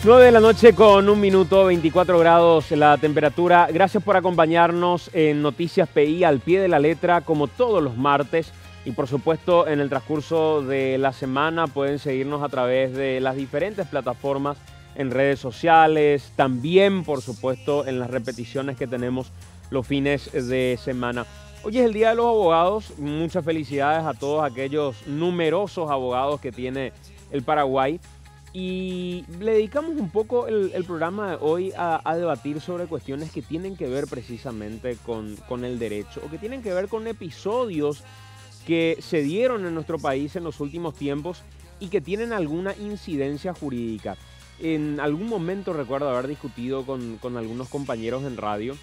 9 de la noche con 1 minuto, 24 grados la temperatura. Gracias por acompañarnos en Noticias PI al pie de la letra, como todos los martes. Y por supuesto, en el transcurso de la semana pueden seguirnos a través de las diferentes plataformas en redes sociales. También, por supuesto, en las repeticiones que tenemos los fines de semana. Hoy es el Día de los Abogados. Muchas felicidades a todos aquellos numerosos abogados que tiene el Paraguay. Y le dedicamos un poco el programa de hoy a debatir sobre cuestiones que tienen que ver precisamente con el derecho o que tienen que ver con episodios que se dieron en nuestro país en los últimos tiempos y que tienen alguna incidencia jurídica. En algún momento recuerdo haber discutido con algunos compañeros en radio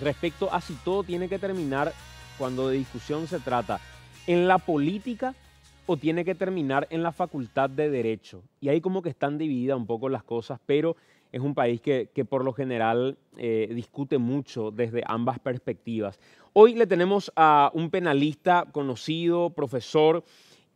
respecto a si todo tiene que terminar, cuando de discusión se trata, en la política o tiene que terminar en la facultad de Derecho. Y ahí como que están divididas un poco las cosas, pero es un país que por lo general discute mucho desde ambas perspectivas. Hoy le tenemos a un penalista conocido, profesor,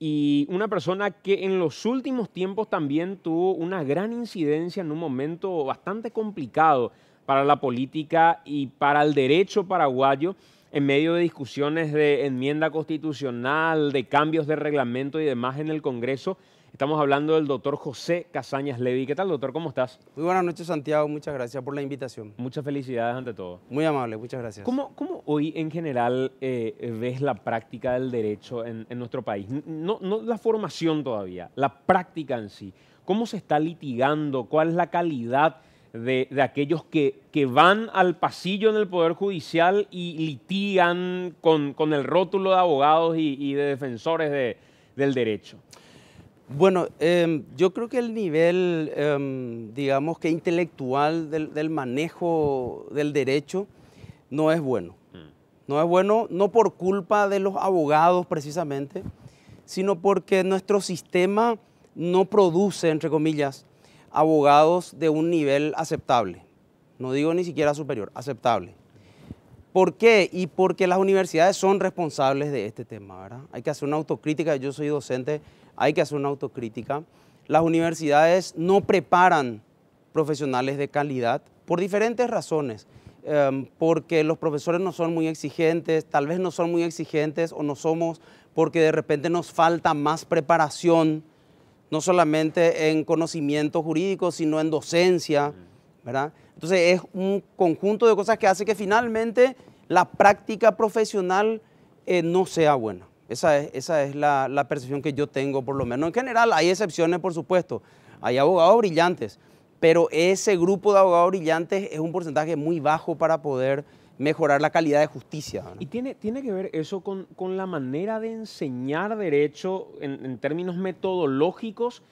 y una persona que en los últimos tiempos también tuvo una gran incidencia en un momento bastante complicado para la política y para el derecho paraguayo, en medio de discusiones de enmienda constitucional, de cambios de reglamento y demás en el Congreso. Estamos hablando del doctor José Casañas Levy. ¿Qué tal, doctor? ¿Cómo estás? Muy buenas noches, Santiago. Muchas gracias por la invitación. Muchas felicidades ante todo. Muy amable, muchas gracias. ¿Cómo hoy en general ves la práctica del derecho en nuestro país? No la formación todavía, la práctica en sí. ¿Cómo se está litigando? ¿Cuál es la calidad de aquellos que van al pasillo en el Poder Judicial y litigan con el rótulo de abogados y de defensores del derecho? Bueno, yo creo que el nivel, digamos que intelectual del manejo del derecho no es bueno. No es bueno no por culpa de los abogados precisamente, sino porque nuestro sistema no produce, entre comillas, abogados de un nivel aceptable. No digo ni siquiera superior, aceptable. ¿Por qué? Y porque las universidades son responsables de este tema, ¿verdad? Hay que hacer una autocrítica. Yo soy docente, hay que hacer una autocrítica. Las universidades no preparan profesionales de calidad por diferentes razones. Porque los profesores no son muy exigentes, tal vez no son muy exigentes o no somos porque de repente nos falta más preparación, no solamente en conocimiento jurídico, sino en docencia, ¿verdad? Entonces es un conjunto de cosas que hace que finalmente la práctica profesional no sea buena. Esa es la percepción que yo tengo, por lo menos. En general hay excepciones, por supuesto. Hay abogados brillantes, pero ese grupo de abogados brillantes es un porcentaje muy bajo para poder mejorar la calidad de justicia, ¿no? ¿Y tiene que ver eso con la manera de enseñar derecho en términos metodológicos?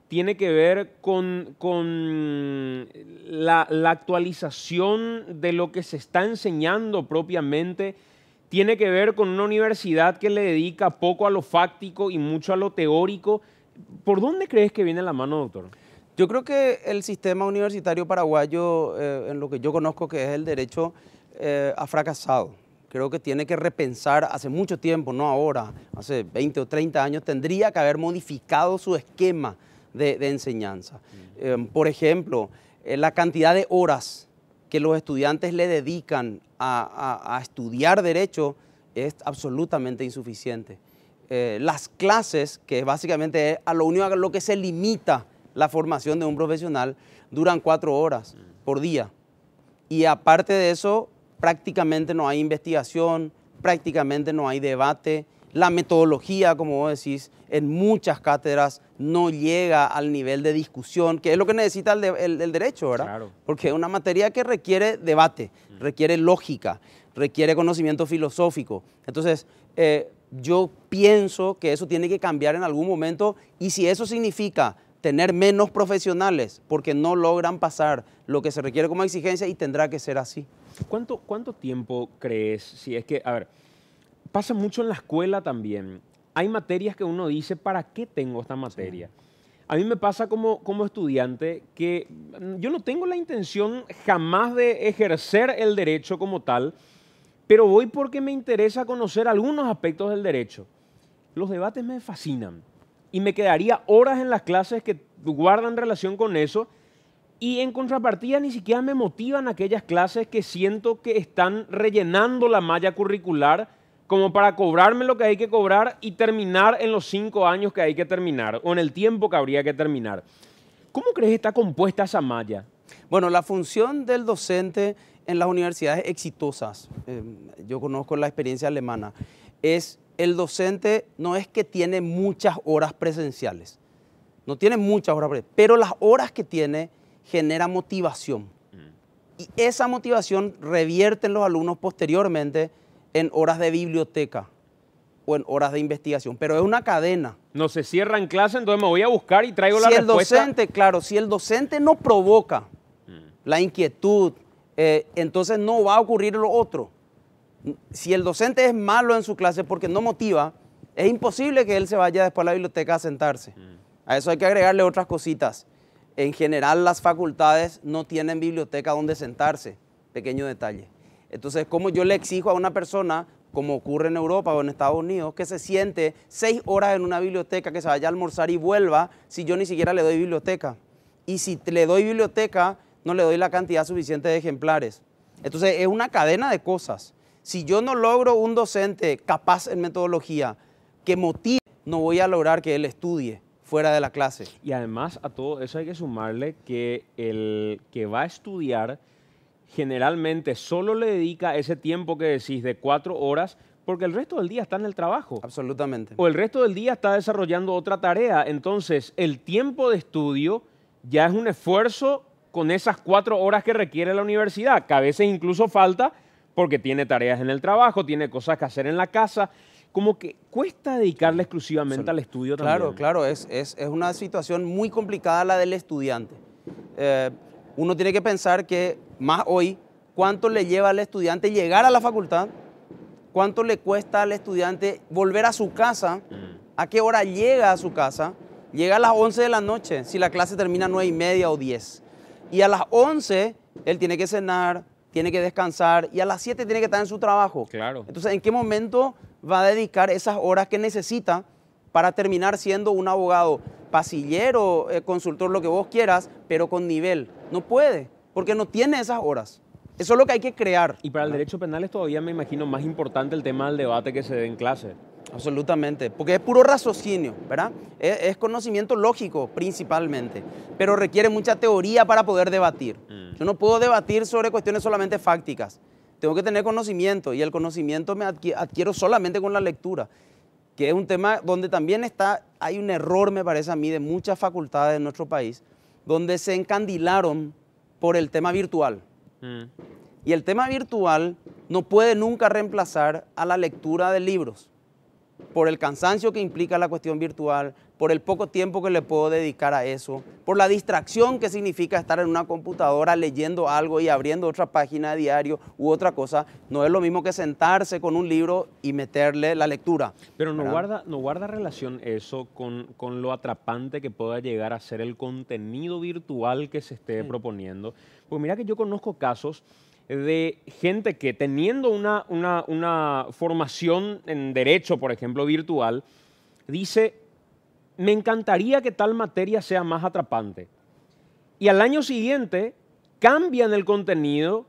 ¿Tiene que ver con la actualización de lo que se está enseñando propiamente? ¿Tiene que ver con una universidad que le dedica poco a lo fáctico y mucho a lo teórico? ¿Por dónde crees que viene la mano, doctor? Yo creo que el sistema universitario paraguayo, en lo que yo conozco que es el derecho, ha fracasado. Creo que tiene que repensar hace mucho tiempo, no ahora, hace 20 o 30 años, tendría que haber modificado su esquema de enseñanza. Por ejemplo, la cantidad de horas que los estudiantes le dedican a estudiar derecho es absolutamente insuficiente. Las clases, que básicamente es a lo único a lo que se limita la formación de un profesional, duran 4 horas por día. Y aparte de eso, prácticamente no hay investigación, prácticamente no hay debate. La metodología, como vos decís, en muchas cátedras no llega al nivel de discusión, que es lo que necesita el derecho, ¿verdad? Claro. Porque es una materia que requiere debate, requiere lógica, requiere conocimiento filosófico. Entonces, yo pienso que eso tiene que cambiar en algún momento, y si eso significa tener menos profesionales porque no logran pasar lo que se requiere como exigencia, y tendrá que ser así. ¿Cuánto tiempo crees? Si es que, a ver, pasa mucho en la escuela también. Hay materias que uno dice, ¿para qué tengo esta materia? Sí. A mí me pasa como estudiante que yo no tengo la intención jamás de ejercer el derecho como tal, pero voy porque me interesa conocer algunos aspectos del derecho. Los debates me fascinan y me quedaría horas en las clases que guardan relación con eso, Y en contrapartida ni siquiera me motivan aquellas clases que siento que están rellenando la malla curricular como para cobrarme lo que hay que cobrar y terminar en los 5 años que hay que terminar o en el tiempo que habría que terminar. ¿Cómo crees que está compuesta esa malla? Bueno, la función del docente en las universidades exitosas, yo conozco la experiencia alemana, es el docente no es que tiene muchas horas presenciales, no tiene muchas horas presenciales, pero las horas que tiene genera motivación. Y esa motivación revierte en los alumnos posteriormente en horas de biblioteca o en horas de investigación, pero es una cadena. No se cierra en clase, entonces me voy a buscar y traigo la respuesta. Si el docente, claro, si el docente no provoca la inquietud, entonces no va a ocurrir lo otro. Si el docente es malo en su clase porque no motiva, es imposible que él se vaya después a la biblioteca a sentarse. A eso hay que agregarle otras cositas. En general, las facultades no tienen biblioteca donde sentarse. Pequeño detalle. Entonces, ¿cómo yo le exijo a una persona, como ocurre en Europa o en Estados Unidos, que se siente 6 horas en una biblioteca, que se vaya a almorzar y vuelva, si yo ni siquiera le doy biblioteca? Y si le doy biblioteca, no le doy la cantidad suficiente de ejemplares. Entonces, es una cadena de cosas. Si yo no logro un docente capaz en metodología que motive, no voy a lograr que él estudie fuera de la clase. Y además a todo eso hay que sumarle que el que va a estudiar generalmente solo le dedica ese tiempo que decís de 4 horas porque el resto del día está en el trabajo. Absolutamente. O el resto del día está desarrollando otra tarea. Entonces el tiempo de estudio ya es un esfuerzo con esas 4 horas que requiere la universidad, que a veces incluso falta porque tiene tareas en el trabajo, tiene cosas que hacer en la casa. Como que cuesta dedicarle exclusivamente al estudio también. Claro, es una situación muy complicada la del estudiante. Uno tiene que pensar que más hoy, ¿cuánto le lleva al estudiante llegar a la facultad? ¿Cuánto le cuesta al estudiante volver a su casa? ¿A qué hora llega a su casa? Llega a las 11 de la noche, si la clase termina a 9:30 o 10. Y a las 11 él tiene que cenar, tiene que descansar y a las 7 tiene que estar en su trabajo. Claro. Entonces, ¿en qué momento va a dedicar esas horas que necesita para terminar siendo un abogado pasillero, consultor, lo que vos quieras, pero con nivel? No puede, porque no tiene esas horas. Eso es lo que hay que crear. Y para el derecho penal es todavía, me imagino, más importante el tema del debate que se dé en clase. Absolutamente, porque es puro raciocinio, ¿verdad? Es conocimiento lógico principalmente, pero requiere mucha teoría para poder debatir. Yo no puedo debatir sobre cuestiones solamente fácticas. Tengo que tener conocimiento y el conocimiento me adquiero solamente con la lectura, que es un tema donde también hay un error, me parece a mí, de muchas facultades de nuestro país, donde se encandilaron por el tema virtual. Y el tema virtual no puede nunca reemplazar a la lectura de libros, por el cansancio que implica la cuestión virtual, por el poco tiempo que le puedo dedicar a eso, por la distracción que significa estar en una computadora leyendo algo y abriendo otra página de diario u otra cosa. No es lo mismo que sentarse con un libro y meterle la lectura. Pero no guarda relación eso con lo atrapante que pueda llegar a ser el contenido virtual que se esté proponiendo. Pues mira que yo conozco casos de gente que teniendo una formación en derecho, por ejemplo, virtual, dice, me encantaría que tal materia sea más atrapante. Y al año siguiente cambian el contenido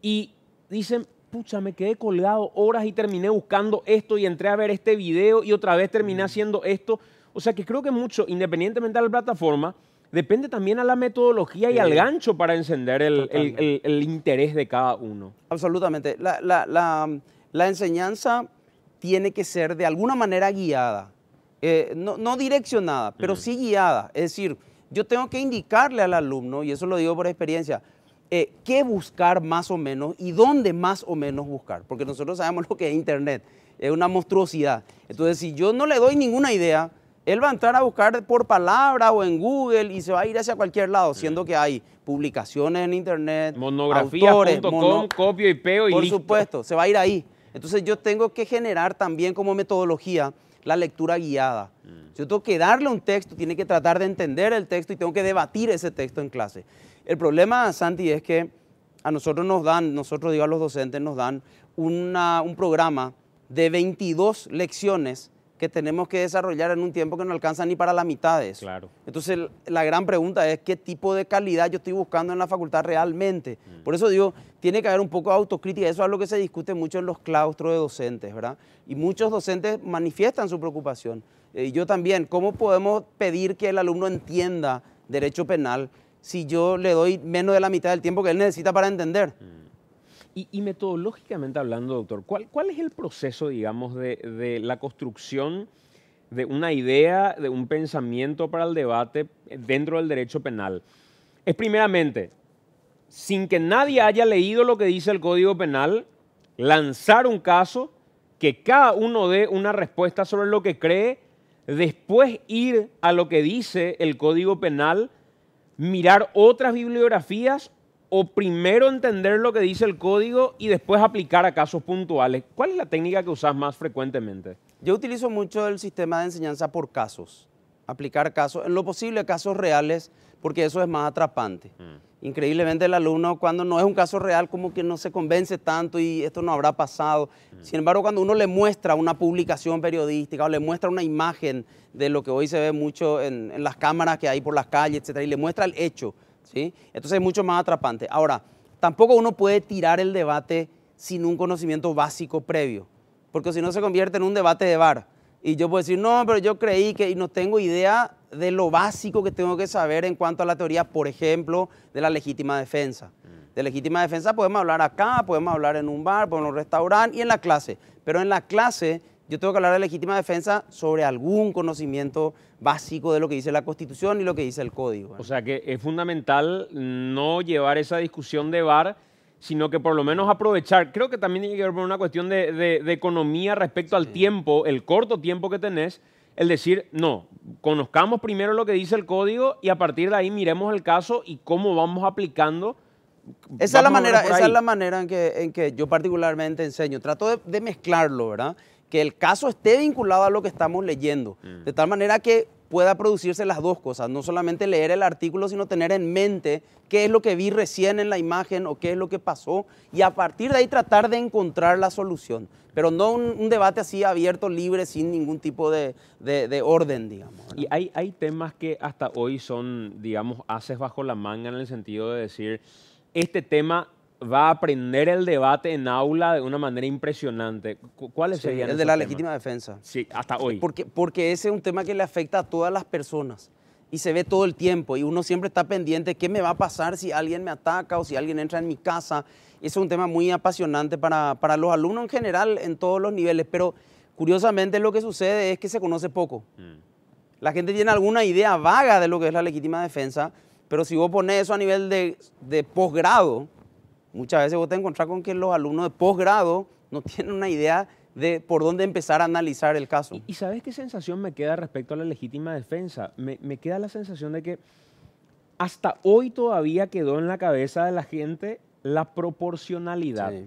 y dicen, pucha, me quedé colgado horas y terminé buscando esto y entré a ver este video y otra vez terminé haciendo esto. O sea que creo que mucho, independientemente de la plataforma, depende también a la metodología y al gancho para encender el interés de cada uno. Absolutamente. La enseñanza tiene que ser de alguna manera guiada, no direccionada, pero sí guiada. Es decir, yo tengo que indicarle al alumno, y eso lo digo por experiencia, qué buscar más o menos y dónde más o menos buscar, porque nosotros sabemos lo que es Internet, es una monstruosidad. Entonces, si yo no le doy ninguna idea, él va a entrar a buscar por palabra o en Google y se va a ir hacia cualquier lado, siendo que hay publicaciones en Internet, monografías.com, copio y pego y por listo. Por supuesto, se va a ir ahí. Entonces yo tengo que generar también como metodología la lectura guiada. Yo tengo que darle un texto, tiene que tratar de entender el texto y tengo que debatir ese texto en clase. El problema, Santi, es que a nosotros digo a los docentes, nos dan un programa de 22 lecciones que tenemos que desarrollar en un tiempo que no alcanza ni para la mitad de eso. Claro. Entonces, la gran pregunta es qué tipo de calidad yo estoy buscando en la facultad realmente. Por eso digo, tiene que haber un poco de autocrítica. Eso es algo que se discute mucho en los claustros de docentes, ¿verdad? Y muchos docentes manifiestan su preocupación. Y yo también, ¿cómo podemos pedir que el alumno entienda derecho penal si yo le doy menos de la mitad del tiempo que él necesita para entender? Y metodológicamente hablando, doctor, ¿cuál es el proceso, digamos, de la construcción de una idea, de un pensamiento para el debate dentro del derecho penal? Es primeramente, sin que nadie haya leído lo que dice el Código Penal, lanzar un caso, que cada uno dé una respuesta sobre lo que cree, después ir a lo que dice el Código Penal, mirar otras bibliografías, o primero entender lo que dice el código y después aplicar a casos puntuales. ¿Cuál es la técnica que usas más frecuentemente? Yo utilizo mucho el sistema de enseñanza por casos, aplicar casos, en lo posible casos reales, porque eso es más atrapante. Increíblemente el alumno cuando no es un caso real como que no se convence tanto y esto no habrá pasado. Sin embargo, cuando uno le muestra una publicación periodística o le muestra una imagen de lo que hoy se ve mucho en las cámaras que hay por las calles, etcétera, y le muestra el hecho, ¿sí? Entonces es mucho más atrapante. Ahora, tampoco uno puede tirar el debate sin un conocimiento básico previo, porque si no se convierte en un debate de bar. Y yo puedo decir, no, pero yo creí que y no tengo idea de lo básico que tengo que saber en cuanto a la teoría, por ejemplo, de la legítima defensa. De legítima defensa podemos hablar acá, podemos hablar en un bar, podemos en un restaurante y en la clase. Pero en la clase yo tengo que hablar de legítima defensa sobre algún conocimiento básico de lo que dice la Constitución y lo que dice el Código. O sea que es fundamental no llevar esa discusión de bar, sino que por lo menos aprovechar. Creo que también tiene que ver con una cuestión de economía respecto al tiempo, el corto tiempo que tenés, el decir, no, conozcamos primero lo que dice el código y a partir de ahí miremos el caso y cómo vamos aplicando. Esa es la manera en que yo particularmente enseño. Trato de mezclarlo, ¿verdad? Que el caso esté vinculado a lo que estamos leyendo, de tal manera que pueda producirse las dos cosas, no solamente leer el artículo, sino tener en mente qué es lo que vi recién en la imagen o qué es lo que pasó y a partir de ahí tratar de encontrar la solución, pero no un debate así abierto, libre, sin ningún tipo de orden, digamos, ¿verdad? Y hay temas que hasta hoy son, digamos, haces bajo la manga en el sentido de decir, este tema va a aprender el debate en aula de una manera impresionante. ¿Cuáles serían esos el de la temas? legítima defensa. Sí, hasta hoy. Porque ese es un tema que le afecta a todas las personas y se ve todo el tiempo y uno siempre está pendiente qué me va a pasar si alguien me ataca o si alguien entra en mi casa. Ese es un tema muy apasionante para los alumnos en general en todos los niveles, pero curiosamente lo que sucede es que se conoce poco. La gente tiene alguna idea vaga de lo que es la legítima defensa, pero si vos pones eso a nivel de posgrado, muchas veces vos te encontrás con que los alumnos de posgrado no tienen una idea de por dónde empezar a analizar el caso. ¿Y sabes qué sensación me queda respecto a la legítima defensa? Me queda la sensación de que hasta hoy todavía quedó en la cabeza de la gente la proporcionalidad. Sí.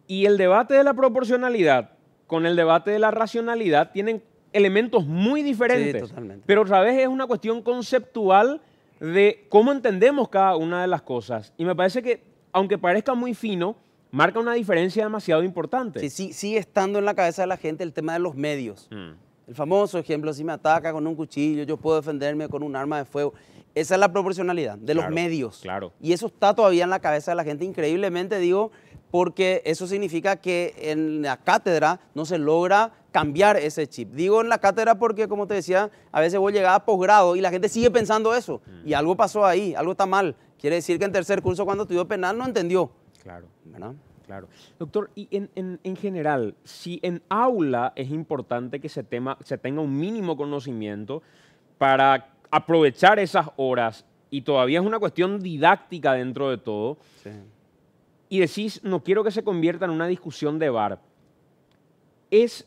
Y el debate de la proporcionalidad con el debate de la racionalidad tienen elementos muy diferentes. Sí, totalmente. Pero otra vez es una cuestión conceptual de cómo entendemos cada una de las cosas. Y me parece que, aunque parezca muy fino, marca una diferencia demasiado importante. Sí, sigue estando en la cabeza de la gente el tema de los medios. El famoso ejemplo, si me ataca con un cuchillo, yo puedo defenderme con un arma de fuego. Esa es la proporcionalidad de los medios. Claro. Y eso está todavía en la cabeza de la gente, increíblemente digo, porque eso significa que en la cátedra no se logra cambiar ese chip. Digo en la cátedra porque, como te decía, a veces vos llegás a posgrado y la gente sigue pensando eso. Y algo pasó ahí, algo está mal. Quiere decir que en tercer curso, cuando estudió penal, no entendió. Claro. ¿Verdad? Claro. Doctor, y en general, si en aula es importante que se tenga un mínimo conocimiento para aprovechar esas horas, y todavía es una cuestión didáctica dentro de todo, Sí. y decís, no quiero que se convierta en una discusión de bar,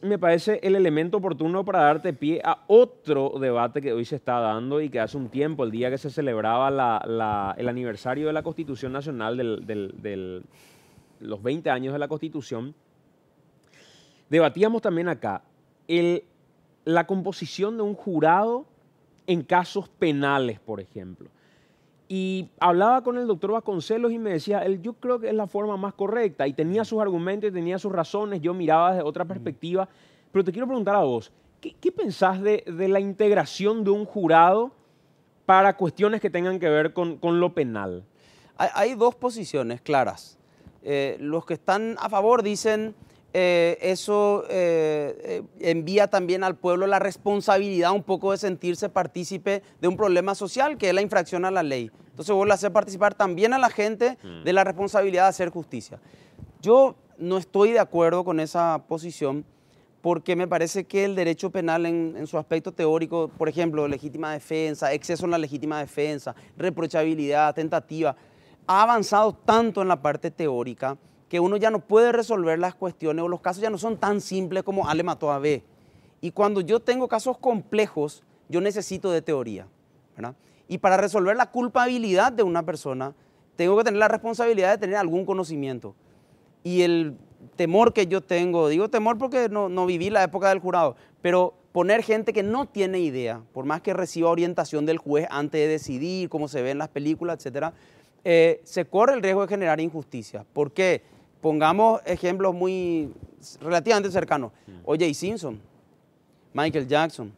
me parece, el elemento oportuno para darte pie a otro debate que hoy se está dando y que hace un tiempo, el día que se celebraba el aniversario de la Constitución Nacional los 20 años de la Constitución, debatíamos también acá la composición de un jurado en casos penales, por ejemplo. Y hablaba con el doctor Vasconcelos y me decía, yo creo que es la forma más correcta, y tenía sus argumentos y tenía sus razones, yo miraba desde otra perspectiva, pero te quiero preguntar a vos, ¿Qué pensás de la integración de un jurado para cuestiones que tengan que ver con lo penal? Hay dos posiciones claras. Los que están a favor dicen eso envía también al pueblo la responsabilidad un poco de sentirse partícipe de un problema social que es la infracción a la ley. Entonces vos le haces participar también a la gente de la responsabilidad de hacer justicia. Yo no estoy de acuerdo con esa posición porque me parece que el derecho penal en su aspecto teórico, por ejemplo, legítima defensa, exceso en la legítima defensa, reprochabilidad, tentativa, ha avanzado tanto en la parte teórica que uno ya no puede resolver las cuestiones o los casos ya no son tan simples como A le mató a B. Y cuando yo tengo casos complejos, yo necesito de teoría, ¿verdad? Y para resolver la culpabilidad de una persona, tengo que tener la responsabilidad de tener algún conocimiento. Y el temor que yo tengo, digo temor porque no viví la época del jurado, pero poner gente que no tiene idea, por más que reciba orientación del juez antes de decidir, cómo se ve en las películas, etcétera, se corre el riesgo de generar injusticia. ¿Por qué? Pongamos ejemplos relativamente cercanos. O.J. Simpson, Michael Jackson.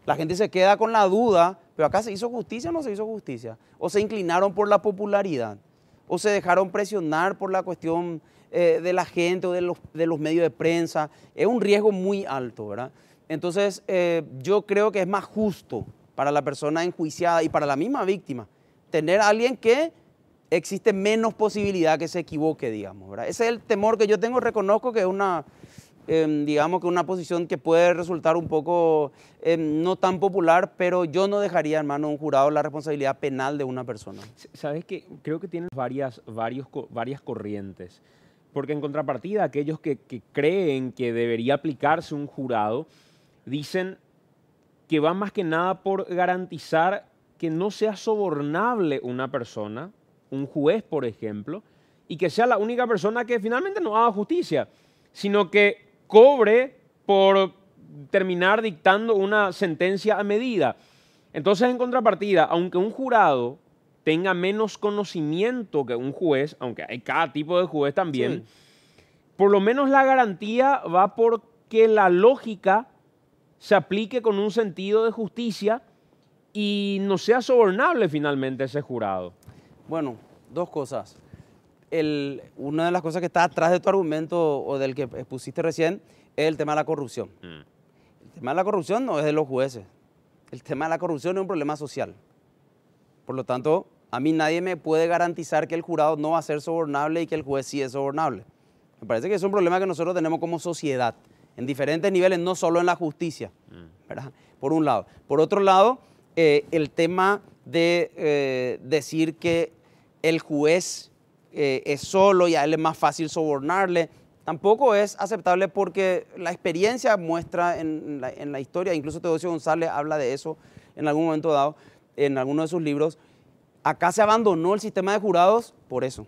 La gente se queda con la duda, pero acá se hizo justicia o no se hizo justicia. O se inclinaron por la popularidad, o se dejaron presionar por la cuestión de la gente o de los medios de prensa. Es un riesgo muy alto, ¿verdad? Entonces, yo creo que es más justo para la persona enjuiciada y para la misma víctima tener a alguien que existe menos posibilidad que se equivoque, digamos, ¿verdad? Ese es el temor que yo tengo. Reconozco que es digamos que una posición que puede resultar un poco no tan popular, pero yo no dejaría en manos de un jurado la responsabilidad penal de una persona. Sabes que creo que tienes varias corrientes, porque en contrapartida aquellos que creen que debería aplicarse un jurado dicen que va más que nada por garantizar que no sea sobornable una persona, un juez, por ejemplo, y que sea la única persona que finalmente no haga justicia, sino que cobre por terminar dictando una sentencia a medida. Entonces, en contrapartida, aunque un jurado tenga menos conocimiento que un juez, aunque hay cada tipo de juez también, sí, por lo menos la garantía va por que la lógica se aplique con un sentido de justicia y no sea sobornable finalmente ese jurado. Bueno, dos cosas. Una de las cosas que está atrás de tu argumento o del que expusiste recién es el tema de la corrupción. El tema de la corrupción no es de los jueces. El tema de la corrupción es un problema social. Por lo tanto, a mí nadie me puede garantizar que el jurado no va a ser sobornable y que el juez sí es sobornable. Me parece que es un problema que nosotros tenemos como sociedad, en diferentes niveles, no solo en la justicia, ¿verdad? Por un lado. Por otro lado, el tema de decir que el juez es solo y a él es más fácil sobornarle, tampoco es aceptable porque la experiencia muestra en la historia, incluso Teodosio González habla de eso en algún momento dado, en alguno de sus libros. Acá se abandonó el sistema de jurados por eso,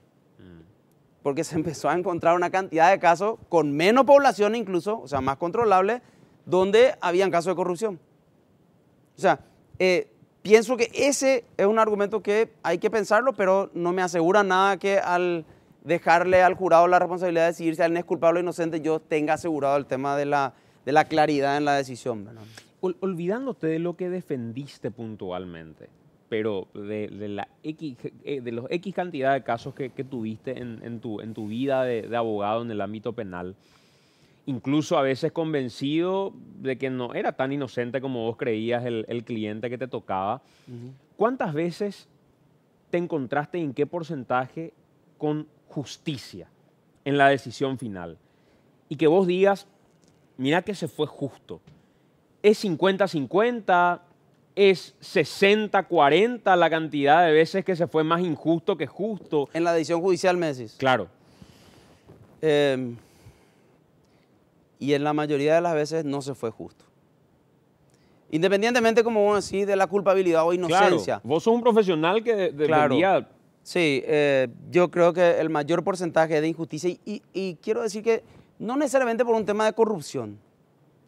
porque se empezó a encontrar una cantidad de casos con menos población incluso, o sea, más controlable, donde habían casos de corrupción. O sea, pienso que ese es un argumento que hay que pensarlo, pero no me asegura nada que al dejarle al jurado la responsabilidad de decidir si alguien es culpable o inocente, yo tenga asegurado el tema de la claridad en la decisión, ¿verdad? Olvidándote de lo que defendiste puntualmente, pero de los X cantidad de casos que tuviste en tu vida de abogado en el ámbito penal, incluso a veces convencido de que no era tan inocente como vos creías el cliente que te tocaba. ¿Cuántas veces te encontraste y en qué porcentaje con justicia en la decisión final? Y que vos digas, mira que se fue justo. ¿Es 50-50? ¿Es 60-40 la cantidad de veces que se fue más injusto que justo? En la decisión judicial, me decís. Claro. Y en la mayoría de las veces no se fue justo. Independientemente, como vos decís, de la culpabilidad o inocencia. Claro, vos sos un profesional que defendía... Claro. Sí, yo creo que el mayor porcentaje de injusticia, y quiero decir que no necesariamente por un tema de corrupción,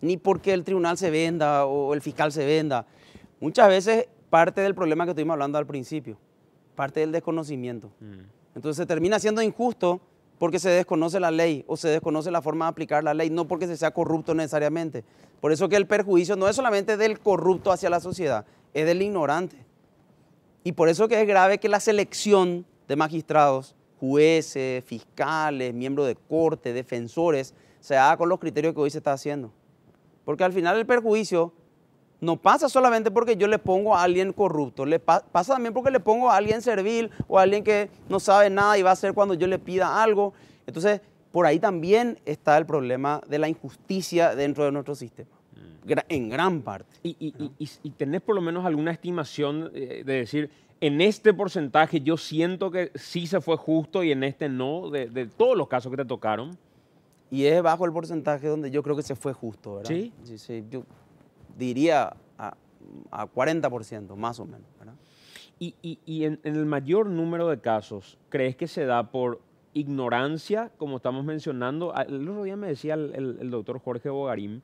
ni porque el tribunal se venda o el fiscal se venda. Muchas veces parte del problema que estuvimos hablando al principio, parte del desconocimiento. Entonces se termina siendo injusto porque se desconoce la ley o se desconoce la forma de aplicar la ley, no porque se sea corrupto necesariamente. Por eso que el perjuicio no es solamente del corrupto hacia la sociedad, es del ignorante. Y por eso que es grave que la selección de magistrados, jueces, fiscales, miembros de corte, defensores, se haga con los criterios que hoy se está haciendo. Porque al final el perjuicio no pasa solamente porque yo le pongo a alguien corrupto, pasa también porque le pongo a alguien servil o a alguien que no sabe nada y va a hacer cuando yo le pida algo. Entonces, por ahí también está el problema de la injusticia dentro de nuestro sistema, en gran parte. ¿Y tenés por lo menos alguna estimación de decir, en este porcentaje yo siento que sí se fue justo y en este no, de todos los casos que te tocaron? Y es bajo el porcentaje donde yo creo que se fue justo, ¿verdad? ¿Sí? Sí, yo diría a 40%, más o menos, ¿verdad? Y en el mayor número de casos, ¿crees que se da por ignorancia, como estamos mencionando? El otro día me decía el doctor Jorge Bogarín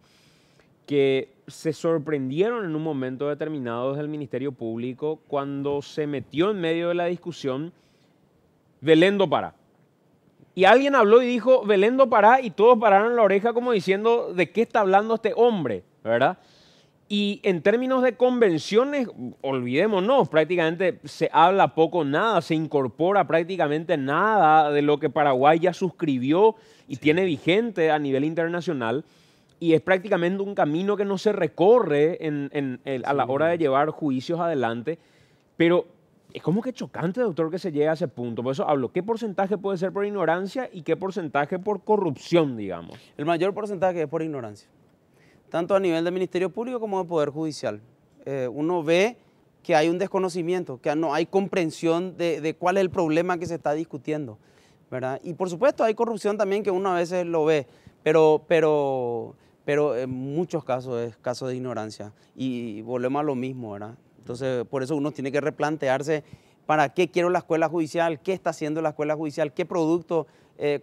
que se sorprendieron en un momento determinado desde el Ministerio Público cuando se metió en medio de la discusión Belén do Pará. Y alguien habló y dijo, Belén do Pará, y todos pararon la oreja como diciendo, ¿de qué está hablando este hombre? ¿Verdad? Y en términos de convenciones, olvidémonos, prácticamente se habla poco nada, se incorpora prácticamente nada de lo que Paraguay ya suscribió y tiene vigente a nivel internacional. Y es prácticamente un camino que no se recorre a la hora de llevar juicios adelante. Pero es como que chocante, doctor, que se llegue a ese punto. Por eso hablo, ¿qué porcentaje puede ser por ignorancia y qué porcentaje por corrupción, digamos? El mayor porcentaje es por ignorancia, tanto a nivel del Ministerio Público como del Poder Judicial. Uno ve que hay un desconocimiento, que no hay comprensión de cuál es el problema que se está discutiendo, ¿verdad? Y por supuesto hay corrupción también que uno a veces lo ve, pero en muchos casos es caso de ignorancia y volvemos a lo mismo, ¿verdad? Entonces, por eso uno tiene que replantearse para qué quiero la escuela judicial, qué está haciendo la escuela judicial, qué producto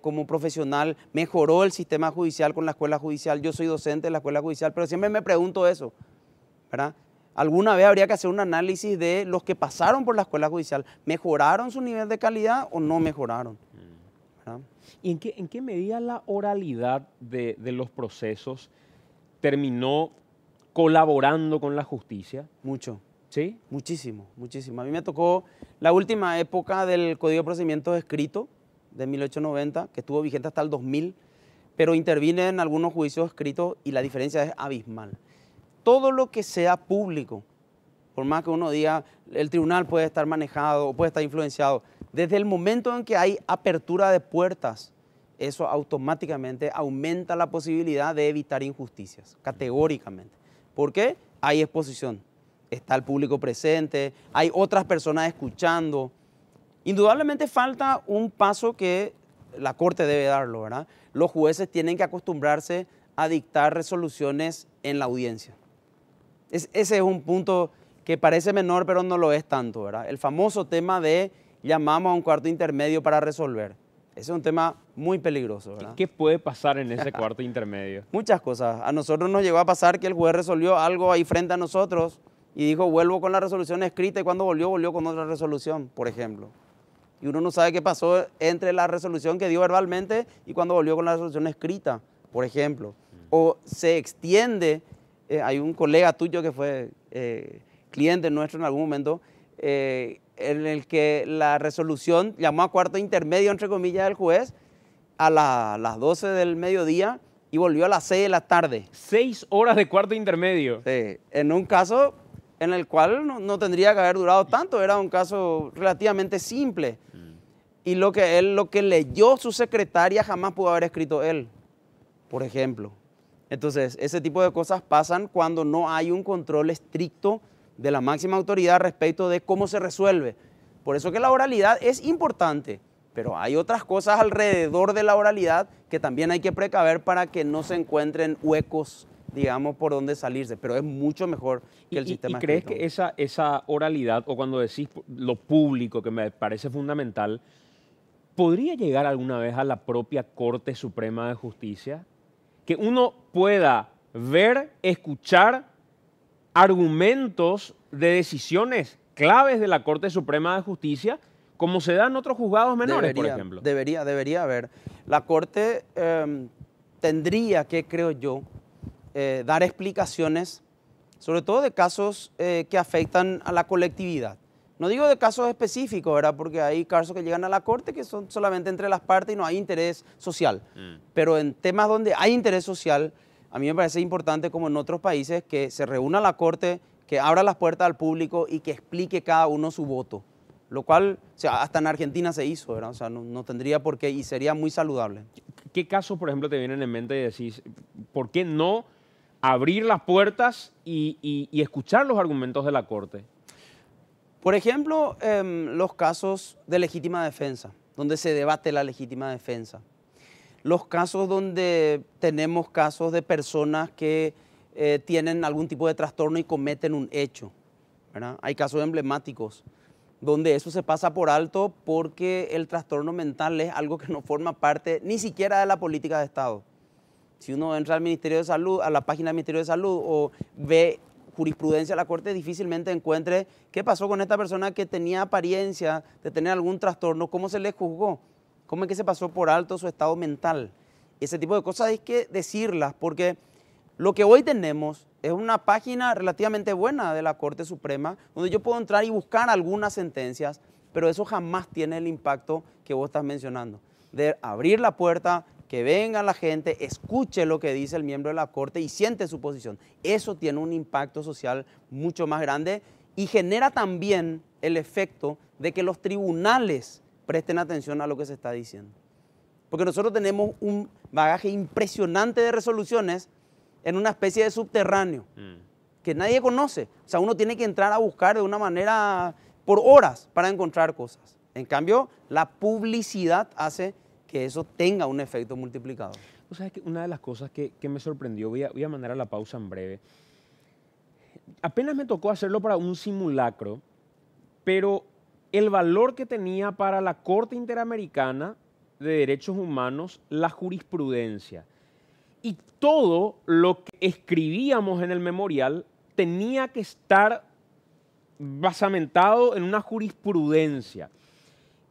como profesional mejoró el sistema judicial con la escuela judicial. Yo soy docente de la escuela judicial, pero siempre me pregunto eso, ¿verdad? Alguna vez habría que hacer un análisis de los que pasaron por la escuela judicial. ¿Mejoraron su nivel de calidad o no mejoraron? ¿Verdad? ¿Y en qué medida la oralidad de los procesos terminó colaborando con la justicia? Mucho. ¿Sí? Muchísimo, muchísimo. A mí me tocó la última época del Código de Procedimientos Escrito de 1890, que estuvo vigente hasta el 2000, pero intervine en algunos juicios escritos y la diferencia es abismal. Todo lo que sea público, por más que uno diga, el tribunal puede estar manejado o puede estar influenciado, desde el momento en que hay apertura de puertas, eso automáticamente aumenta la posibilidad de evitar injusticias, categóricamente. ¿Por qué? Hay exposición. Está el público presente, hay otras personas escuchando. Indudablemente falta un paso que la Corte debe darlo, ¿verdad? Los jueces tienen que acostumbrarse a dictar resoluciones en la audiencia. Ese es un punto que parece menor, pero no lo es tanto, ¿verdad? El famoso tema de llamamos a un cuarto intermedio para resolver. Ese es un tema muy peligroso, ¿verdad? ¿Qué puede pasar en ese cuarto intermedio? Muchas cosas. A nosotros nos llegó a pasar que el juez resolvió algo ahí frente a nosotros y dijo, vuelvo con la resolución escrita, y cuando volvió con otra resolución, por ejemplo. Y uno no sabe qué pasó entre la resolución que dio verbalmente y cuando volvió con la resolución escrita, por ejemplo. O se extiende, hay un colega tuyo que fue cliente nuestro en algún momento, en el que la resolución llamó a cuarto intermedio, entre comillas, del juez a las 12 del mediodía y volvió a las 6 de la tarde. 6 horas de cuarto intermedio. Sí, en un caso en el cual no tendría que haber durado tanto, era un caso relativamente simple. Y lo que leyó su secretaria jamás pudo haber escrito él, por ejemplo. Entonces, ese tipo de cosas pasan cuando no hay un control estricto de la máxima autoridad respecto de cómo se resuelve. Por eso que la oralidad es importante, pero hay otras cosas alrededor de la oralidad que también hay que precaver para que no se encuentren huecos, digamos, por donde salirse, pero es mucho mejor que el sistema ¿Y crees escrito. que esa oralidad, o cuando decís lo público, que me parece fundamental, podría llegar alguna vez a la propia Corte Suprema de Justicia? Que uno pueda ver, escuchar argumentos de decisiones claves de la Corte Suprema de Justicia como se da en otros juzgados menores, por ejemplo. Debería haber. La Corte tendría que, creo yo, dar explicaciones, sobre todo de casos que afectan a la colectividad. No digo de casos específicos, ¿verdad? Porque hay casos que llegan a la Corte que son solamente entre las partes y no hay interés social. Pero en temas donde hay interés social, a mí me parece importante, como en otros países, que se reúna la Corte, que abra las puertas al público y que explique cada uno su voto. Lo cual, o sea, hasta en Argentina se hizo, ¿verdad? O sea, no tendría por qué y sería muy saludable. ¿Qué casos, por ejemplo, te vienen en mente y decís, ¿por qué no abrir las puertas y escuchar los argumentos de la Corte? Por ejemplo, los casos de legítima defensa, donde se debate la legítima defensa. Los casos donde tenemos casos de personas que tienen algún tipo de trastorno y cometen un hecho, ¿verdad? Hay casos emblemáticos donde eso se pasa por alto porque el trastorno mental es algo que no forma parte ni siquiera de la política de Estado. Si uno entra al Ministerio de Salud, a la página del Ministerio de Salud o ve jurisprudencia de la Corte, difícilmente encuentre qué pasó con esta persona que tenía apariencia de tener algún trastorno, cómo se le juzgó, cómo es que se pasó por alto su estado mental. Ese tipo de cosas hay que decirlas porque lo que hoy tenemos es una página relativamente buena de la Corte Suprema donde yo puedo entrar y buscar algunas sentencias, pero eso jamás tiene el impacto que vos estás mencionando, de abrir la puerta, que venga la gente, escuche lo que dice el miembro de la Corte y siente su posición. Eso tiene un impacto social mucho más grande y genera también el efecto de que los tribunales presten atención a lo que se está diciendo. Porque nosotros tenemos un bagaje impresionante de resoluciones en una especie de subterráneo que nadie conoce. O sea, uno tiene que entrar a buscar de una manera por horas para encontrar cosas. En cambio, la publicidad hace que eso tenga un efecto multiplicador. O sea, es que una de las cosas que me sorprendió, voy a mandar a la pausa en breve, apenas me tocó hacerlo para un simulacro, pero el valor que tenía para la Corte Interamericana de Derechos Humanos la jurisprudencia. Y todo lo que escribíamos en el memorial tenía que estar basamentado en una jurisprudencia.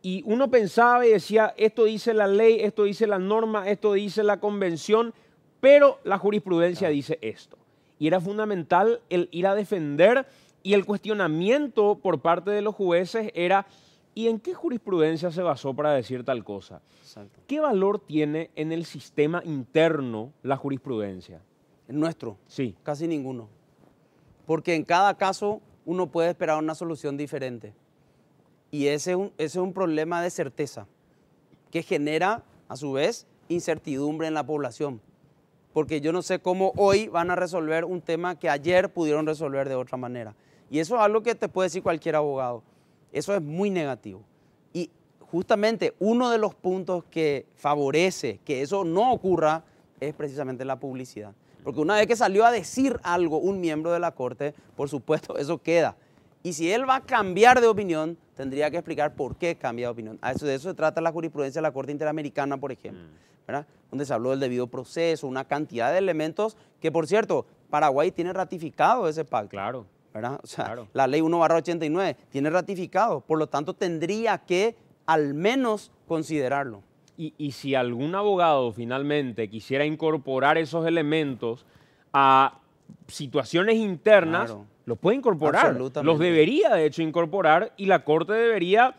Y uno pensaba y decía, esto dice la ley, esto dice la norma, esto dice la convención, pero la jurisprudencia dice esto. Y era fundamental el ir a defender y el cuestionamiento por parte de los jueces era, ¿y en qué jurisprudencia se basó para decir tal cosa? Exacto. ¿Qué valor tiene en el sistema interno la jurisprudencia? El nuestro, Sí. casi ninguno. Porque en cada caso uno puede esperar una solución diferente. Y ese es un problema de certeza que genera, a su vez, incertidumbre en la población. Porque yo no sé cómo hoy van a resolver un tema que ayer pudieron resolver de otra manera. Y eso es algo que te puede decir cualquier abogado. Eso es muy negativo. Y justamente uno de los puntos que favorece que eso no ocurra es precisamente la publicidad. Porque una vez que salió a decir algo un miembro de la Corte, por supuesto, eso queda. Y si él va a cambiar de opinión, tendría que explicar por qué cambia de opinión. De eso se trata la jurisprudencia de la Corte Interamericana, por ejemplo, ¿verdad? Donde se habló del debido proceso, una cantidad de elementos que, por cierto, Paraguay tiene ratificado ese pacto. Claro. ¿Verdad? O sea, Claro. La ley 1/89 tiene ratificado, por lo tanto tendría que al menos considerarlo. Y si algún abogado finalmente quisiera incorporar esos elementos a situaciones internas, Claro. los puede incorporar. Absolutamente. Los debería, de hecho, incorporar y la Corte debería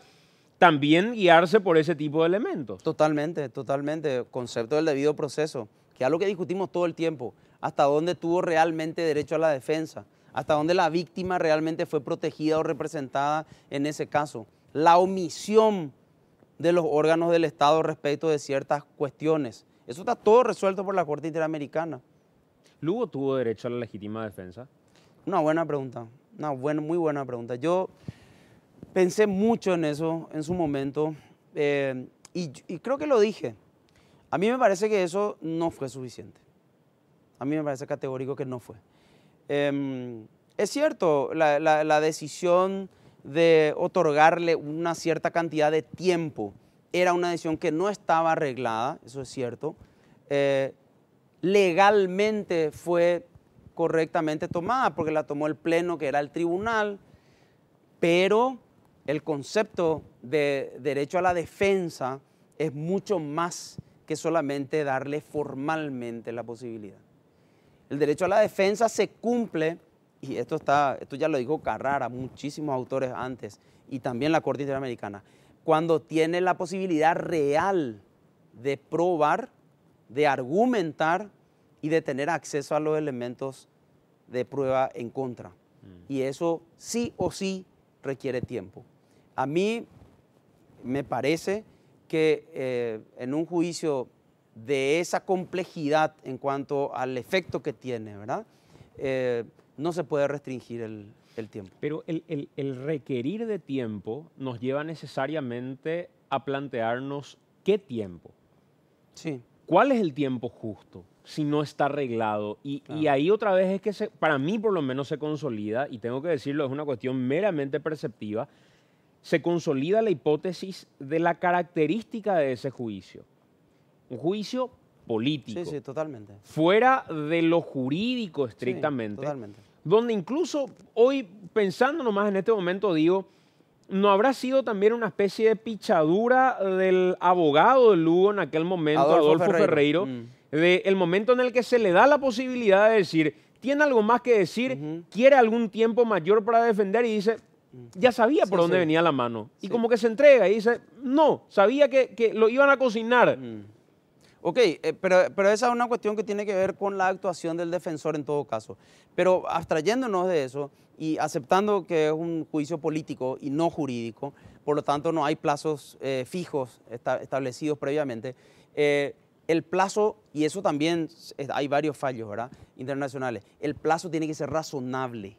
también guiarse por ese tipo de elementos. Totalmente, totalmente. Concepto del debido proceso, que es algo que discutimos todo el tiempo. Hasta dónde tuvo realmente derecho a la defensa, hasta dónde la víctima realmente fue protegida o representada en ese caso. La omisión de los órganos del Estado respecto de ciertas cuestiones. Eso está todo resuelto por la Corte Interamericana. ¿Lugo tuvo derecho a la legítima defensa? Una buena pregunta, muy buena pregunta. Yo pensé mucho en eso en su momento y creo que lo dije. A mí me parece que eso no fue suficiente. A mí me parece categórico que no fue. Es cierto, la decisión de otorgarle una cierta cantidad de tiempo era una decisión que no estaba arreglada, eso es cierto. Legalmente fue correctamente tomada porque la tomó el Pleno, que era el tribunal, pero el concepto de derecho a la defensa es mucho más que solamente darle formalmente la posibilidad. El derecho a la defensa se cumple, y esto ya lo dijo Carrara, muchísimos autores antes, y también la Corte Interamericana, cuando tiene la posibilidad real de probar, de argumentar y de tener acceso a los elementos de prueba en contra. Y eso sí o sí requiere tiempo. A mí me parece que en un juicio de esa complejidad en cuanto al efecto que tiene, ¿verdad? No se puede restringir el tiempo. Pero el requerir de tiempo nos lleva necesariamente a plantearnos qué tiempo. Sí. ¿Cuál es el tiempo justo si no está arreglado? Y ahí otra vez es que para mí por lo menos se consolida, y tengo que decirlo, es una cuestión meramente perceptiva, se consolida la hipótesis de la característica de ese juicio. Un juicio político. Sí, sí, totalmente. Fuera de lo jurídico estrictamente. Sí, totalmente. Donde incluso hoy, pensando nomás en este momento, digo, ¿no habrá sido también una especie de pichadura del abogado de Lugo en aquel momento, Adolfo Ferreiro, del momento en el que se le da la posibilidad de decir, tiene algo más que decir, quiere algún tiempo mayor para defender y dice, ya sabía por dónde venía la mano. Y como que se entrega y dice, no, sabía que lo iban a cocinar. Ok, pero esa es una cuestión que tiene que ver con la actuación del defensor en todo caso. Pero abstrayéndonos de eso y aceptando que es un juicio político y no jurídico, por lo tanto no hay plazos fijos establecidos previamente, el plazo, y eso también hay varios fallos, ¿verdad?, internacionales, el plazo tiene que ser razonable.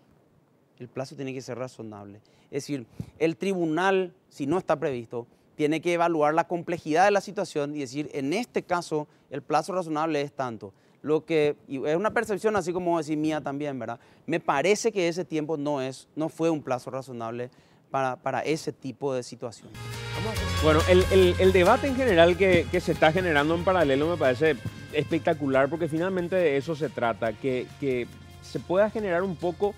El plazo tiene que ser razonable. Es decir, el tribunal, si no está previsto, tiene que evaluar la complejidad de la situación y decir, en este caso, el plazo razonable es tanto. Y es una percepción así como decir mía también, ¿verdad? Me parece que ese tiempo no fue un plazo razonable para ese tipo de situación. Bueno, el debate en general que se está generando en paralelo me parece espectacular porque finalmente de eso se trata, que se pueda generar un poco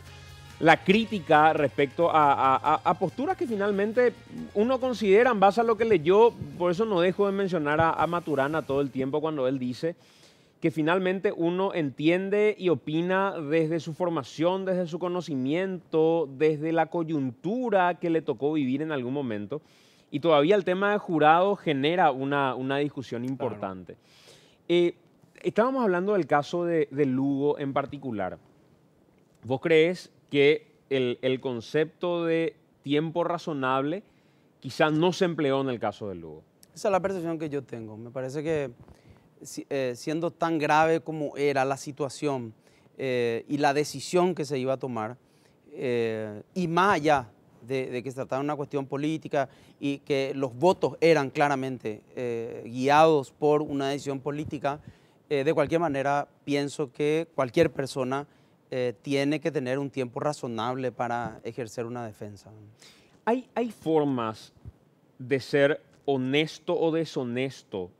la crítica respecto a posturas que finalmente uno considera en base a lo que leyó. Por eso no dejo de mencionar a Maturana todo el tiempo cuando él dice que finalmente uno entiende y opina desde su formación, desde su conocimiento, desde la coyuntura que le tocó vivir en algún momento. Y todavía el tema de jurado genera una discusión importante. Claro. Estábamos hablando del caso de Lugo en particular. ¿Vos crees que el concepto de tiempo razonable quizás no se empleó en el caso de Lugo? Esa es la percepción que yo tengo. Me parece que siendo tan grave como era la situación y la decisión que se iba a tomar, y más allá de que se trataba de una cuestión política y que los votos eran claramente guiados por una decisión política, de cualquier manera pienso que cualquier persona tiene que tener un tiempo razonable para ejercer una defensa. ¿Hay formas de ser honesto o deshonesto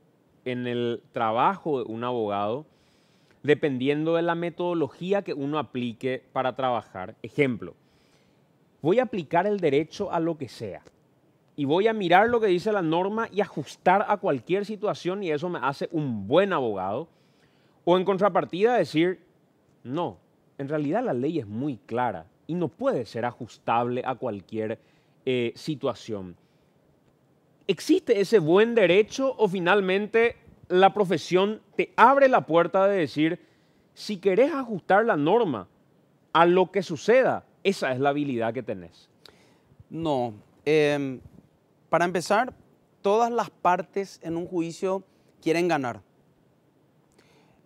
en el trabajo de un abogado dependiendo de la metodología que uno aplique para trabajar? Ejemplo, voy a aplicar el derecho a lo que sea y voy a mirar lo que dice la norma y ajustar a cualquier situación y eso me hace un buen abogado. O en contrapartida decir, no, en realidad la ley es muy clara y no puede ser ajustable a cualquier situación. ¿Existe ese buen derecho o finalmente la profesión te abre la puerta de decir, si querés ajustar la norma a lo que suceda, esa es la habilidad que tenés? No. Para empezar, todas las partes en un juicio quieren ganar.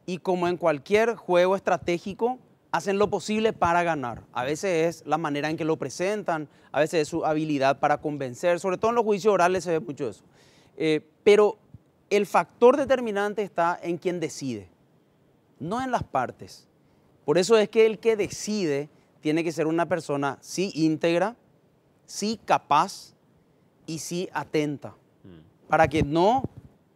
Y como en cualquier juego estratégico, hacen lo posible para ganar. A veces es la manera en que lo presentan, a veces es su habilidad para convencer, sobre todo en los juicios orales se ve mucho eso. Pero el factor determinante está en quien decide, no en las partes. Por eso es que el que decide tiene que ser una persona sí íntegra, sí capaz y sí atenta, para que no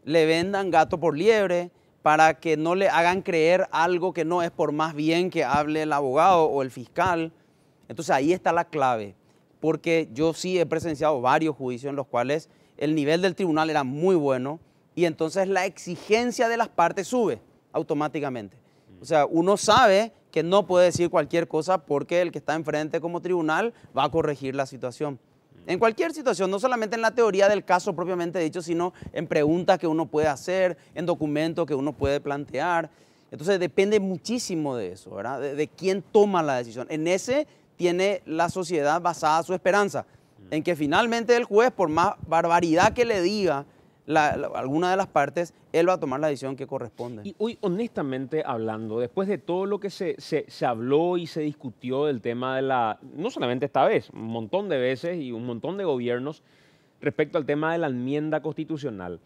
le vendan gato por liebre, para que no le hagan creer algo que no es por más bien que hable el abogado o el fiscal. Entonces ahí está la clave. porque yo sí he presenciado varios juicios en los cuales el nivel del tribunal era muy bueno y entonces la exigencia de las partes sube automáticamente. O sea, uno sabe que no puede decir cualquier cosa porque el que está enfrente como tribunal va a corregir la situación. En cualquier situación, no solamente en la teoría del caso propiamente dicho, sino en preguntas que uno puede hacer, en documentos que uno puede plantear. Entonces depende muchísimo de eso, ¿verdad? De quién toma la decisión. En ese tiene la sociedad basada su esperanza, en que finalmente el juez, por más barbaridad que le diga alguna de las partes, él va a tomar la decisión que corresponde. Y hoy, honestamente hablando, después de todo lo que se habló y se discutió del tema de no solamente esta vez, un montón de veces y un montón de gobiernos respecto al tema de la enmienda constitucional,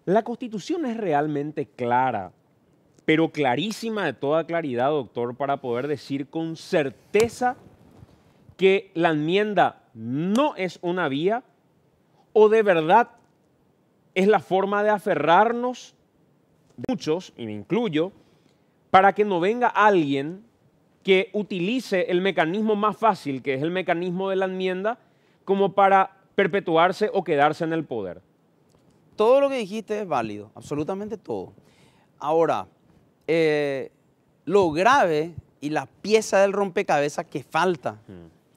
la Constitución es realmente clara, pero clarísima de toda claridad, doctor, para poder decir con certeza que la enmienda no es una vía o de verdad es la forma de aferrarnos, muchos, y me incluyo, para que no venga alguien que utilice el mecanismo más fácil, que es el mecanismo de la enmienda, como para perpetuarse o quedarse en el poder. Todo lo que dijiste es válido, absolutamente todo. Ahora, lo grave y la pieza del rompecabezas que falta,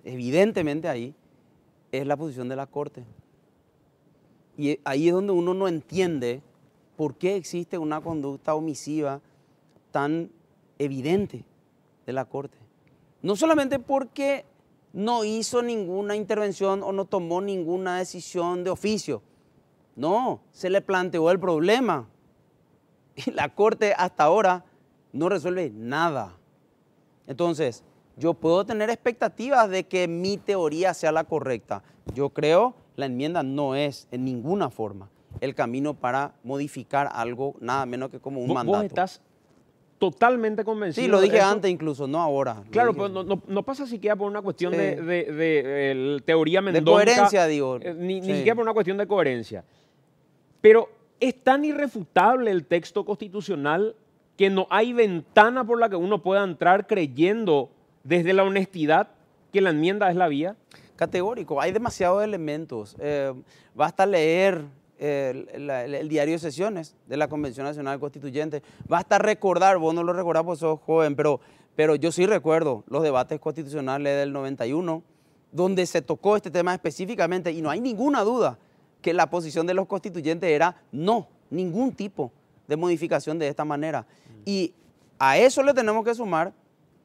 evidentemente ahí, es la posición de la Corte. Y ahí es donde uno no entiende por qué existe una conducta omisiva tan evidente de la Corte. No solamente porque no hizo ninguna intervención o no tomó ninguna decisión de oficio. No, se le planteó el problema. Y la Corte hasta ahora no resuelve nada. Entonces, yo puedo tener expectativas de que mi teoría sea la correcta. Yo creo la enmienda no es en ninguna forma el camino para modificar algo, nada menos que como un mandato. ¿Vos estás totalmente convencido? Sí, lo dije antes incluso, no ahora. Claro, pero no pasa siquiera por una cuestión de teoría mendonca. De coherencia, digo. Ni siquiera por una cuestión de coherencia. Pero es tan irrefutable el texto constitucional que no hay ventana por la que uno pueda entrar creyendo desde la honestidad que la enmienda es la vía. Categórico, hay demasiados elementos. Basta leer el diario de sesiones de la Convención Nacional Constituyente. Basta recordar, vos no lo recordás porque sos joven, pero yo sí recuerdo los debates constitucionales del 91, donde se tocó este tema específicamente y no hay ninguna duda que la posición de los constituyentes era no, ningún tipo de modificación de esta manera. Y a eso le tenemos que sumar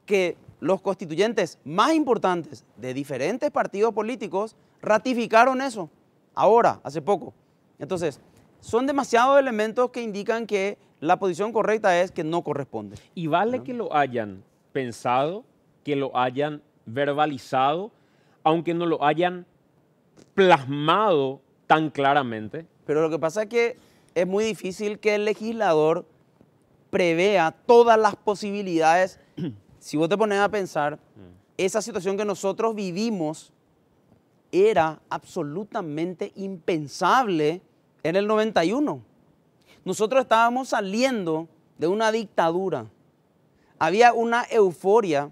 que los constituyentes más importantes de diferentes partidos políticos ratificaron eso, ahora, hace poco. Entonces, son demasiados elementos que indican que la posición correcta es que no corresponde. Y vale que lo hayan pensado, que lo hayan verbalizado, aunque no lo hayan plasmado tan claramente. Pero lo que pasa es que es muy difícil que el legislador prevea todas las posibilidades. Si vos te pones a pensar, esa situación que nosotros vivimos era absolutamente impensable en el 91. Nosotros estábamos saliendo de una dictadura. Había una euforia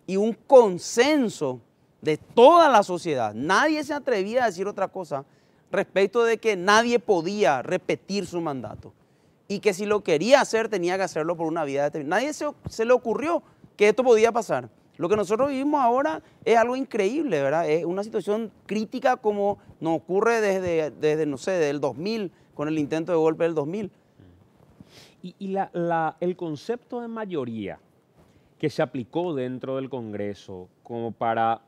y un consenso de toda la sociedad. Nadie se atrevía a decir otra cosa respecto de que nadie podía repetir su mandato. Y que si lo quería hacer, tenía que hacerlo por una vía determinada. Nadie se le ocurrió que esto podía pasar. Lo que nosotros vivimos ahora es algo increíble, ¿verdad? Es una situación crítica como nos ocurre desde no sé, del 2000, con el intento de golpe del 2000. Y el concepto de mayoría que se aplicó dentro del Congreso como para,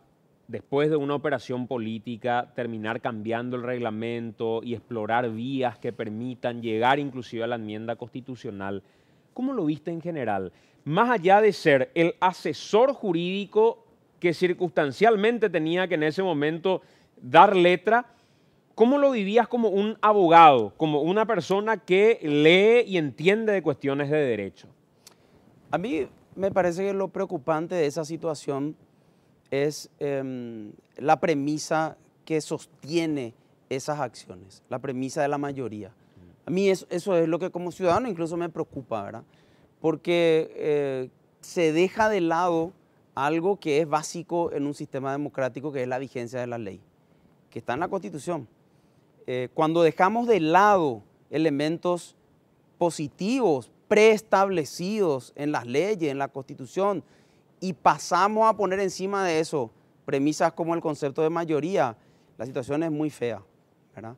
después de una operación política, terminar cambiando el reglamento y explorar vías que permitan llegar inclusive a la enmienda constitucional, ¿cómo lo viste en general? Más allá de ser el asesor jurídico que circunstancialmente tenía que en ese momento dar letra, ¿cómo lo vivías como un abogado, como una persona que lee y entiende de cuestiones de derecho? A mí me parece que lo preocupante de esa situación es la premisa que sostiene esas acciones, la premisa de la mayoría. A mí eso es lo que como ciudadano incluso me preocupa, ¿verdad? Porque se deja de lado algo que es básico en un sistema democrático, que es la vigencia de la ley, que está en la Constitución. Cuando dejamos de lado elementos positivos, preestablecidos en las leyes, en la Constitución, y pasamos a poner encima de eso premisas como el concepto de mayoría, la situación es muy fea, ¿verdad?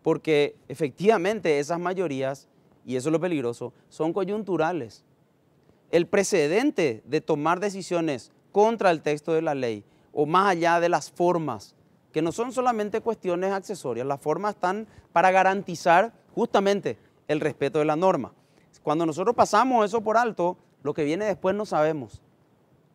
Porque efectivamente esas mayorías, y eso es lo peligroso, son coyunturales. El precedente de tomar decisiones contra el texto de la ley o más allá de las formas, que no son solamente cuestiones accesorias, las formas están para garantizar justamente el respeto de la norma. Cuando nosotros pasamos eso por alto, lo que viene después no sabemos,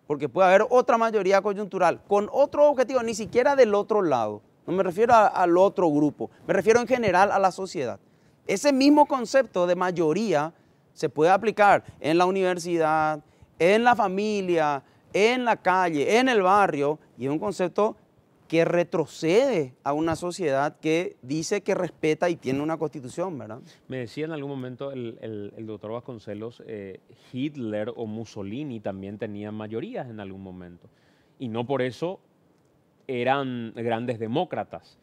porque puede haber otra mayoría coyuntural con otro objetivo, ni siquiera del otro lado. No me refiero al otro grupo, me refiero en general a la sociedad. Ese mismo concepto de mayoría se puede aplicar en la universidad, en la familia, en la calle, en el barrio, y es un concepto que retrocede a una sociedad que dice que respeta y tiene una constitución, ¿verdad? Me decía en algún momento el doctor Vasconcelos, Hitler o Mussolini también tenían mayorías en algún momento, y no por eso eran grandes demócratas.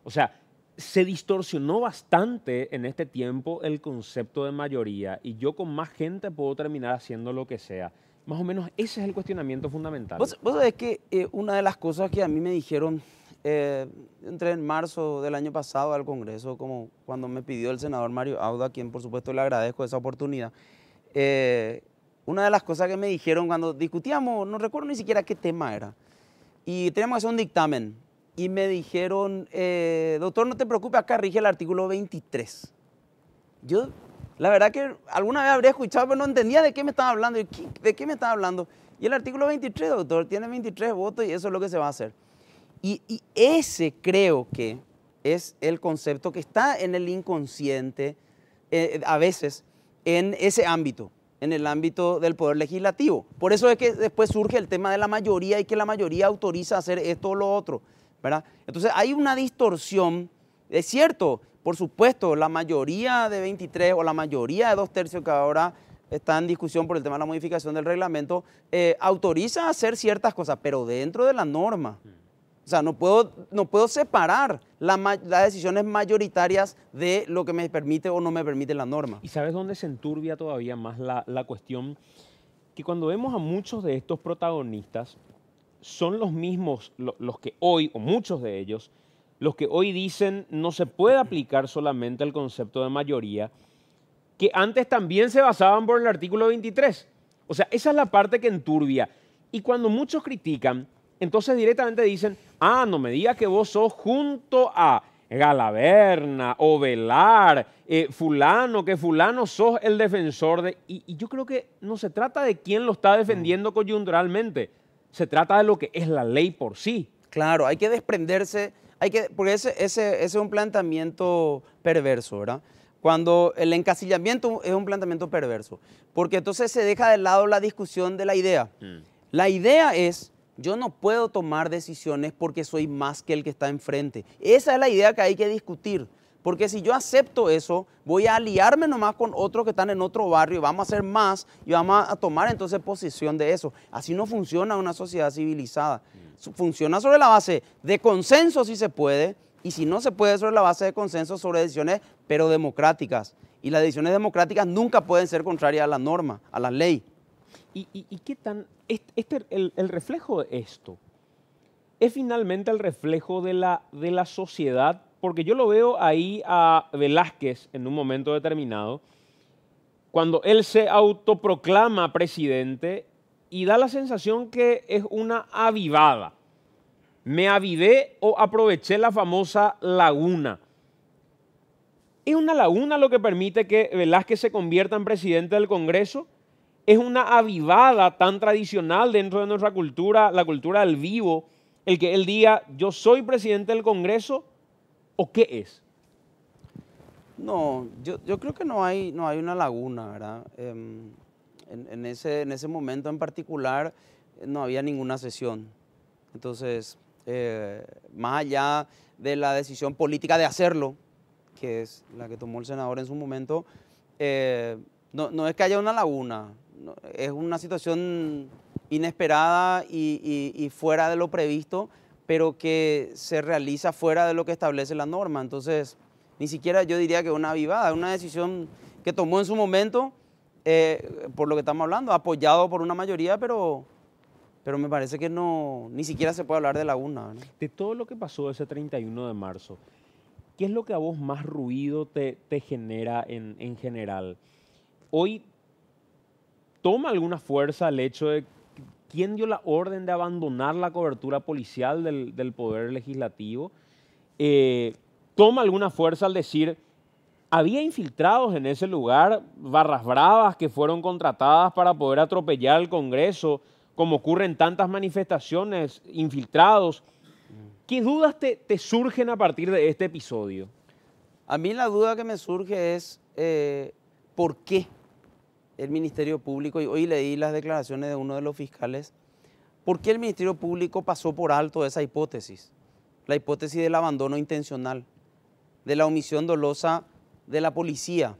O sea, se distorsionó bastante en este tiempo el concepto de mayoría, y yo con más gente puedo terminar haciendo lo que sea. Más o menos ese es el cuestionamiento fundamental. Vos sabés que una de las cosas que a mí me dijeron, entré en marzo del año pasado al Congreso, como cuando me pidió el senador Mario Auda, a quien por supuesto le agradezco esa oportunidad. Una de las cosas que me dijeron cuando discutíamos, no recuerdo ni siquiera qué tema era, y teníamos que hacer un dictamen, y me dijeron, doctor, no te preocupes, acá rige el artículo 23. Yo, la verdad que alguna vez habría escuchado, pero no entendía de qué me estaba hablando. ¿De qué me estaba hablando? Y el artículo 23, doctor, tiene 23 votos y eso es lo que se va a hacer. Y ese creo que es el concepto que está en el inconsciente, a veces, en ese ámbito, en el ámbito del poder legislativo. Por eso es que después surge el tema de la mayoría y que la mayoría autoriza hacer esto o lo otro, ¿verdad? Entonces hay una distorsión, es cierto. Por supuesto, la mayoría de 23 o la mayoría de 2/3 que ahora está en discusión por el tema de la modificación del reglamento, autoriza a hacer ciertas cosas, pero dentro de la norma. O sea, no puedo separar las decisiones mayoritarias de lo que me permite o no me permite la norma. ¿Y sabes dónde se enturbia todavía más la cuestión? Que cuando vemos a muchos de estos protagonistas, son los mismos, los que hoy, o muchos de ellos, los que hoy dicen no se puede aplicar solamente el concepto de mayoría, que antes también se basaban por el artículo 23. O sea, esa es la parte que enturbia. Y cuando muchos critican, entonces directamente dicen, no me digas que vos sos junto a Galaverna o Velar, fulano, que fulano sos el defensor de... Y yo creo que no se trata de quién lo está defendiendo coyunturalmente, se trata de lo que es la ley por sí. Claro, hay que desprenderse... porque ese es un planteamiento perverso, ¿verdad? Cuando el encasillamiento es un planteamiento perverso, porque entonces se deja de lado la discusión de la idea. La idea es, yo no puedo tomar decisiones porque soy más que el que está enfrente. Esa es la idea que hay que discutir, porque si yo acepto eso, voy a aliarme nomás con otros que están en otro barrio, vamos a hacer más y vamos a tomar entonces posesión de eso. Así no funciona una sociedad civilizada. Funciona sobre la base de consenso si se puede, y si no se puede sobre la base de consenso sobre decisiones, pero democráticas. Y las decisiones democráticas nunca pueden ser contrarias a la norma, a la ley. ¿Y qué tan... el reflejo de esto es finalmente el reflejo de la sociedad? Porque yo lo veo ahí a Velázquez en un momento determinado, cuando él se autoproclama presidente y da la sensación que es una avivada. Me avivé o aproveché la famosa laguna. ¿Es una laguna lo que permite que Velázquez se convierta en presidente del Congreso? ¿Es una avivada tan tradicional dentro de nuestra cultura, la cultura del vivo, el que él diga, yo soy presidente del Congreso? ¿O qué es? No, yo creo que no hay una laguna, ¿verdad? En ese momento en particular no había ninguna sesión. Entonces, más allá de la decisión política de hacerlo, que es la que tomó el senador en su momento, no es que haya una laguna, es una situación inesperada y fuera de lo previsto, pero que se realiza fuera de lo que establece la norma. Entonces, ni siquiera yo diría que una avivada, una decisión que tomó en su momento, por lo que estamos hablando, apoyado por una mayoría, pero me parece que no, ni siquiera se puede hablar de laguna, ¿no? De todo lo que pasó ese 31 de marzo, ¿qué es lo que a vos más ruido te genera en general? Hoy, ¿toma alguna fuerza el hecho de quién dio la orden de abandonar la cobertura policial del Poder Legislativo? ¿Toma alguna fuerza al decir, había infiltrados en ese lugar, barras bravas que fueron contratadas para poder atropellar al Congreso, como ocurre en tantas manifestaciones, infiltrados? ¿Qué dudas te surgen a partir de este episodio? A mí la duda que me surge es ¿por qué el Ministerio Público, y hoy leí las declaraciones de uno de los fiscales, ¿por qué el Ministerio Público pasó por alto esa hipótesis? La hipótesis del abandono intencional, de la omisión dolosa de la policía,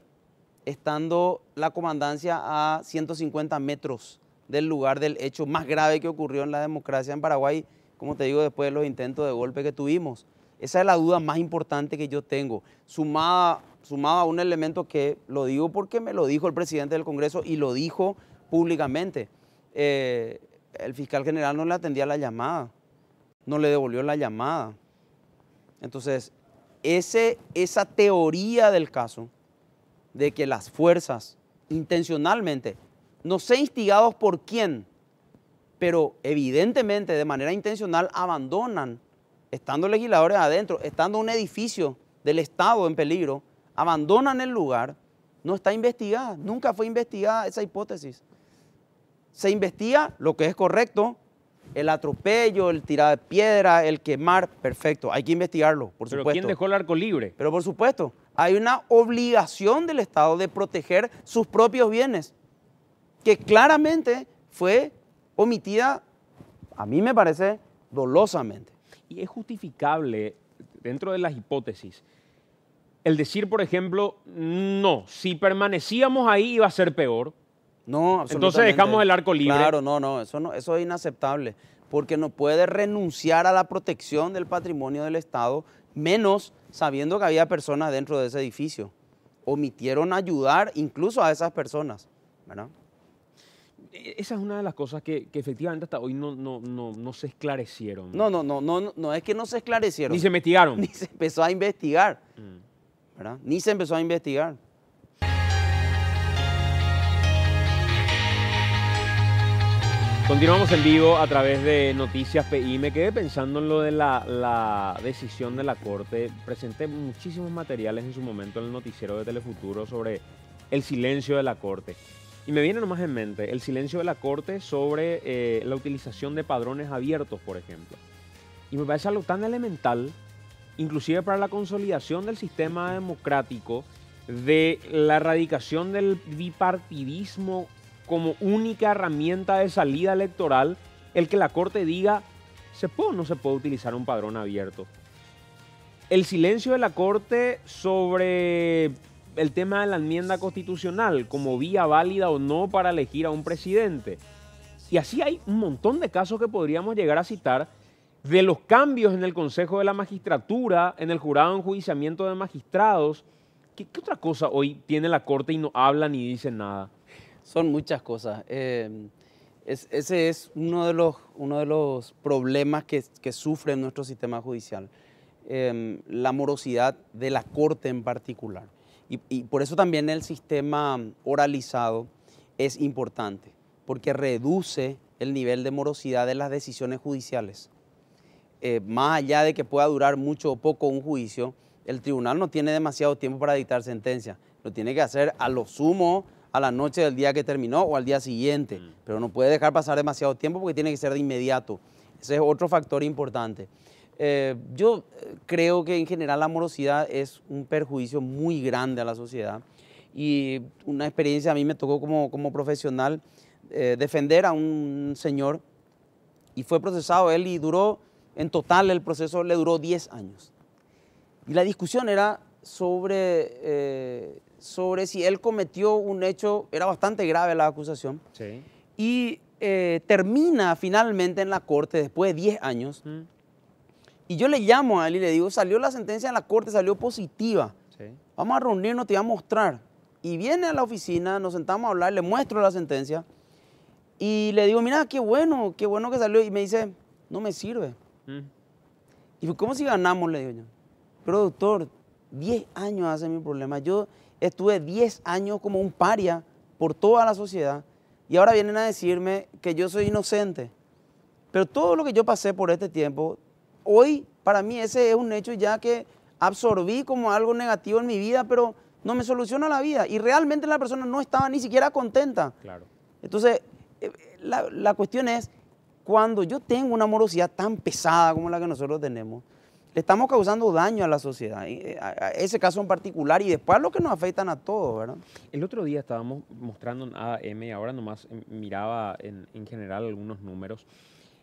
estando la comandancia a 150 metros del lugar del hecho más grave que ocurrió en la democracia en Paraguay, como te digo, después de los intentos de golpe que tuvimos. Esa es la duda más importante que yo tengo, sumada a un elemento que lo digo porque me lo dijo el presidente del Congreso y lo dijo públicamente. El fiscal general no le atendía la llamada, no le devolvió la llamada. Entonces, esa teoría del caso de que las fuerzas intencionalmente, no sé instigados por quién, pero evidentemente de manera intencional abandonan, estando legisladores adentro, estando un edificio del Estado en peligro, abandonan el lugar, no está investigada, nunca fue investigada esa hipótesis. Se investiga lo que es correcto, el atropello, el tirar de piedra, el quemar, perfecto, hay que investigarlo, por supuesto. ¿Pero quién dejó el arco libre? Pero por supuesto, hay una obligación del Estado de proteger sus propios bienes, que claramente fue omitida, a mí me parece, dolosamente. Y es justificable, dentro de las hipótesis, el decir, por ejemplo, no, si permanecíamos ahí iba a ser peor. No, absolutamente. Entonces dejamos el arco libre. Claro, no, eso es inaceptable, porque no puede renunciar a la protección del patrimonio del Estado, menos sabiendo que había personas dentro de ese edificio. Omitieron ayudar incluso a esas personas, ¿verdad? Esa es una de las cosas que efectivamente hasta hoy no se esclarecieron. No es que no se esclarecieron. Ni se investigaron. Ni se empezó a investigar, ¿verdad? Ni se empezó a investigar. Continuamos en vivo a través de Noticias PI. Me quedé pensando en lo de la decisión de la Corte. Presenté muchísimos materiales en su momento en el noticiero de Telefuturo sobre el silencio de la Corte. Y me viene nomás en mente el silencio de la Corte sobre la utilización de padrones abiertos, por ejemplo. Y me parece algo tan elemental, inclusive para la consolidación del sistema democrático, de la erradicación del bipartidismo como única herramienta de salida electoral, el que la Corte diga, ¿se puede o no se puede utilizar un padrón abierto? El silencio de la Corte sobre el tema de la enmienda constitucional, como vía válida o no para elegir a un presidente. Y así hay un montón de casos que podríamos llegar a citar de los cambios en el Consejo de la Magistratura, en el jurado de enjuiciamiento de magistrados. ¿Qué otra cosa hoy tiene la Corte y no habla ni dice nada? Son muchas cosas. Ese es uno de los problemas que sufre nuestro sistema judicial, la morosidad de la Corte en particular. Y por eso también el sistema oralizado es importante, porque reduce el nivel de morosidad de las decisiones judiciales. Más allá de que pueda durar mucho o poco un juicio, el tribunal no tiene demasiado tiempo para dictar sentencia. Lo tiene que hacer a lo sumo a la noche del día que terminó o al día siguiente, pero no puede dejar pasar demasiado tiempo porque tiene que ser de inmediato. Ese es otro factor importante. Yo creo que en general la morosidad es un perjuicio muy grande a la sociedad y una experiencia a mí me tocó como profesional defender a un señor y fue procesado él y duró, en total el proceso le duró 10 años. Y la discusión era sobre si él cometió un hecho, era bastante grave la acusación, Sí. y termina finalmente en la corte después de 10 años. Y yo le llamo a él y le digo, salió la sentencia en la corte, salió positiva. Sí. Vamos a reunirnos, te voy a mostrar. Y viene a la oficina, nos sentamos a hablar, le muestro la sentencia. Y le digo, mira, qué bueno que salió. Y me dice, no me sirve. Y ¿cómo si ganamos? Le digo yo. Pero doctor, 10 años hace mi problema. Yo estuve 10 años como un paria por toda la sociedad. Y ahora vienen a decirme que yo soy inocente. Pero todo lo que yo pasé por este tiempo, hoy para mí ese es un hecho ya que absorbí como algo negativo en mi vida, pero no me soluciona la vida. Y realmente la persona no estaba ni siquiera contenta. Claro. Entonces, la cuestión es, cuando yo tengo una morosidad tan pesada como la que nosotros tenemos, le estamos causando daño a la sociedad, a ese caso en particular, y después a lo que nos afectan a todos, ¿verdad? El otro día estábamos mostrando en AM, ahora nomás miraba en general algunos números.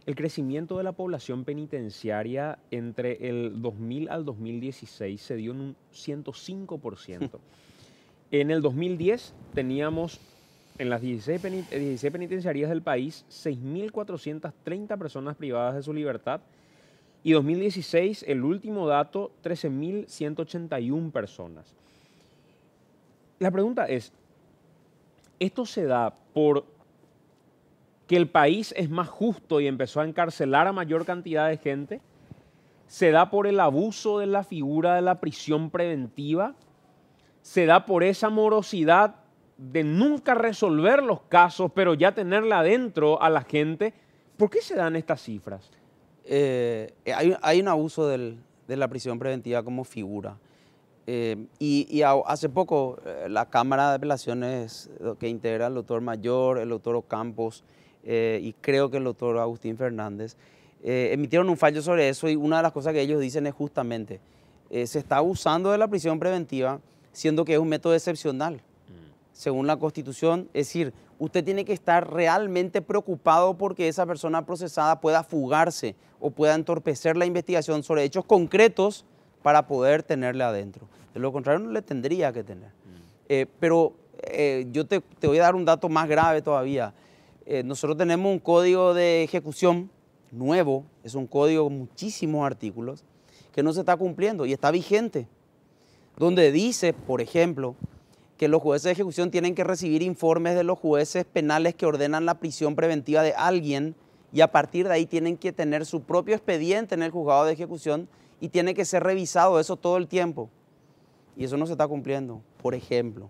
El crecimiento de la población penitenciaria entre el 2000 al 2016 se dio en un 105%. En el 2010 teníamos en las 16 penitenciarías del país 6.430 personas privadas de su libertad. Y 2016, el último dato, 13.181 personas. La pregunta es, ¿esto se da por que el país es más justo y empezó a encarcelar a mayor cantidad de gente? ¿Se da por el abuso de la figura de la prisión preventiva? ¿Se da por esa morosidad de nunca resolver los casos, pero ya tenerla adentro a la gente? ¿Por qué se dan estas cifras? Hay un abuso de la prisión preventiva como figura. Hace poco la Cámara de Apelaciones que integra el doctor Mayor, el doctor Ocampos y creo que el doctor Agustín Fernández emitieron un fallo sobre eso, y una de las cosas que ellos dicen es justamente se está abusando de la prisión preventiva siendo que es un método excepcional según la Constitución. Es decir, usted tiene que estar realmente preocupado porque esa persona procesada pueda fugarse o pueda entorpecer la investigación sobre hechos concretos para poder tenerle adentro. De lo contrario, no le tendría que tener. Yo te voy a dar un dato más grave todavía. Nosotros tenemos un código de ejecución nuevo, es un código con muchísimos artículos, que no se está cumpliendo y está vigente, donde dice, por ejemplo, que los jueces de ejecución tienen que recibir informes de los jueces penales que ordenan la prisión preventiva de alguien, y a partir de ahí tienen que tener su propio expediente en el juzgado de ejecución y tiene que ser revisado eso todo el tiempo. Y eso no se está cumpliendo. Por ejemplo,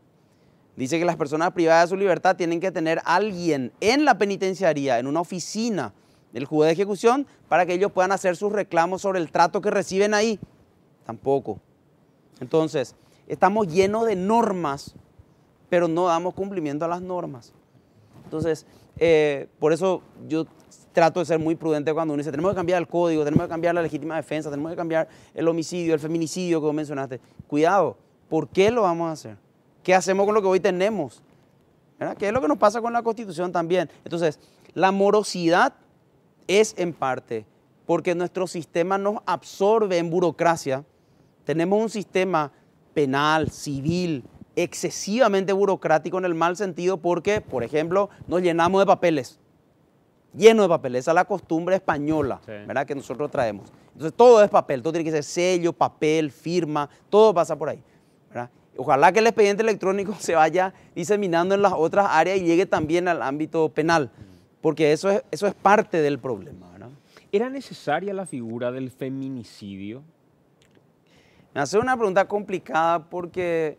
dice que las personas privadas de su libertad tienen que tener a alguien en la penitenciaría, en una oficina del juez de ejecución, para que ellos puedan hacer sus reclamos sobre el trato que reciben ahí. Tampoco. Entonces, estamos llenos de normas, pero no damos cumplimiento a las normas. Entonces, por eso yo trato de ser muy prudente cuando uno dice, tenemos que cambiar el código, tenemos que cambiar la legítima defensa, tenemos que cambiar el homicidio, el feminicidio, como mencionaste. Cuidado, ¿por qué lo vamos a hacer? ¿Qué hacemos con lo que hoy tenemos? ¿Verdad? ¿Qué es lo que nos pasa con la Constitución también? Entonces, la morosidad es en parte porque nuestro sistema nos absorbe en burocracia. Tenemos un sistema penal, civil, excesivamente burocrático en el mal sentido porque, por ejemplo, nos llenamos de papeles, lleno de papeles. Esa es la costumbre española, sí, ¿verdad?, que nosotros traemos. Entonces todo es papel, todo tiene que ser sello, papel, firma, todo pasa por ahí, ¿verdad? Ojalá que el expediente electrónico se vaya diseminando en las otras áreas y llegue también al ámbito penal, porque eso es parte del problema, ¿verdad? ¿Era necesaria la figura del feminicidio? Me hace una pregunta complicada porque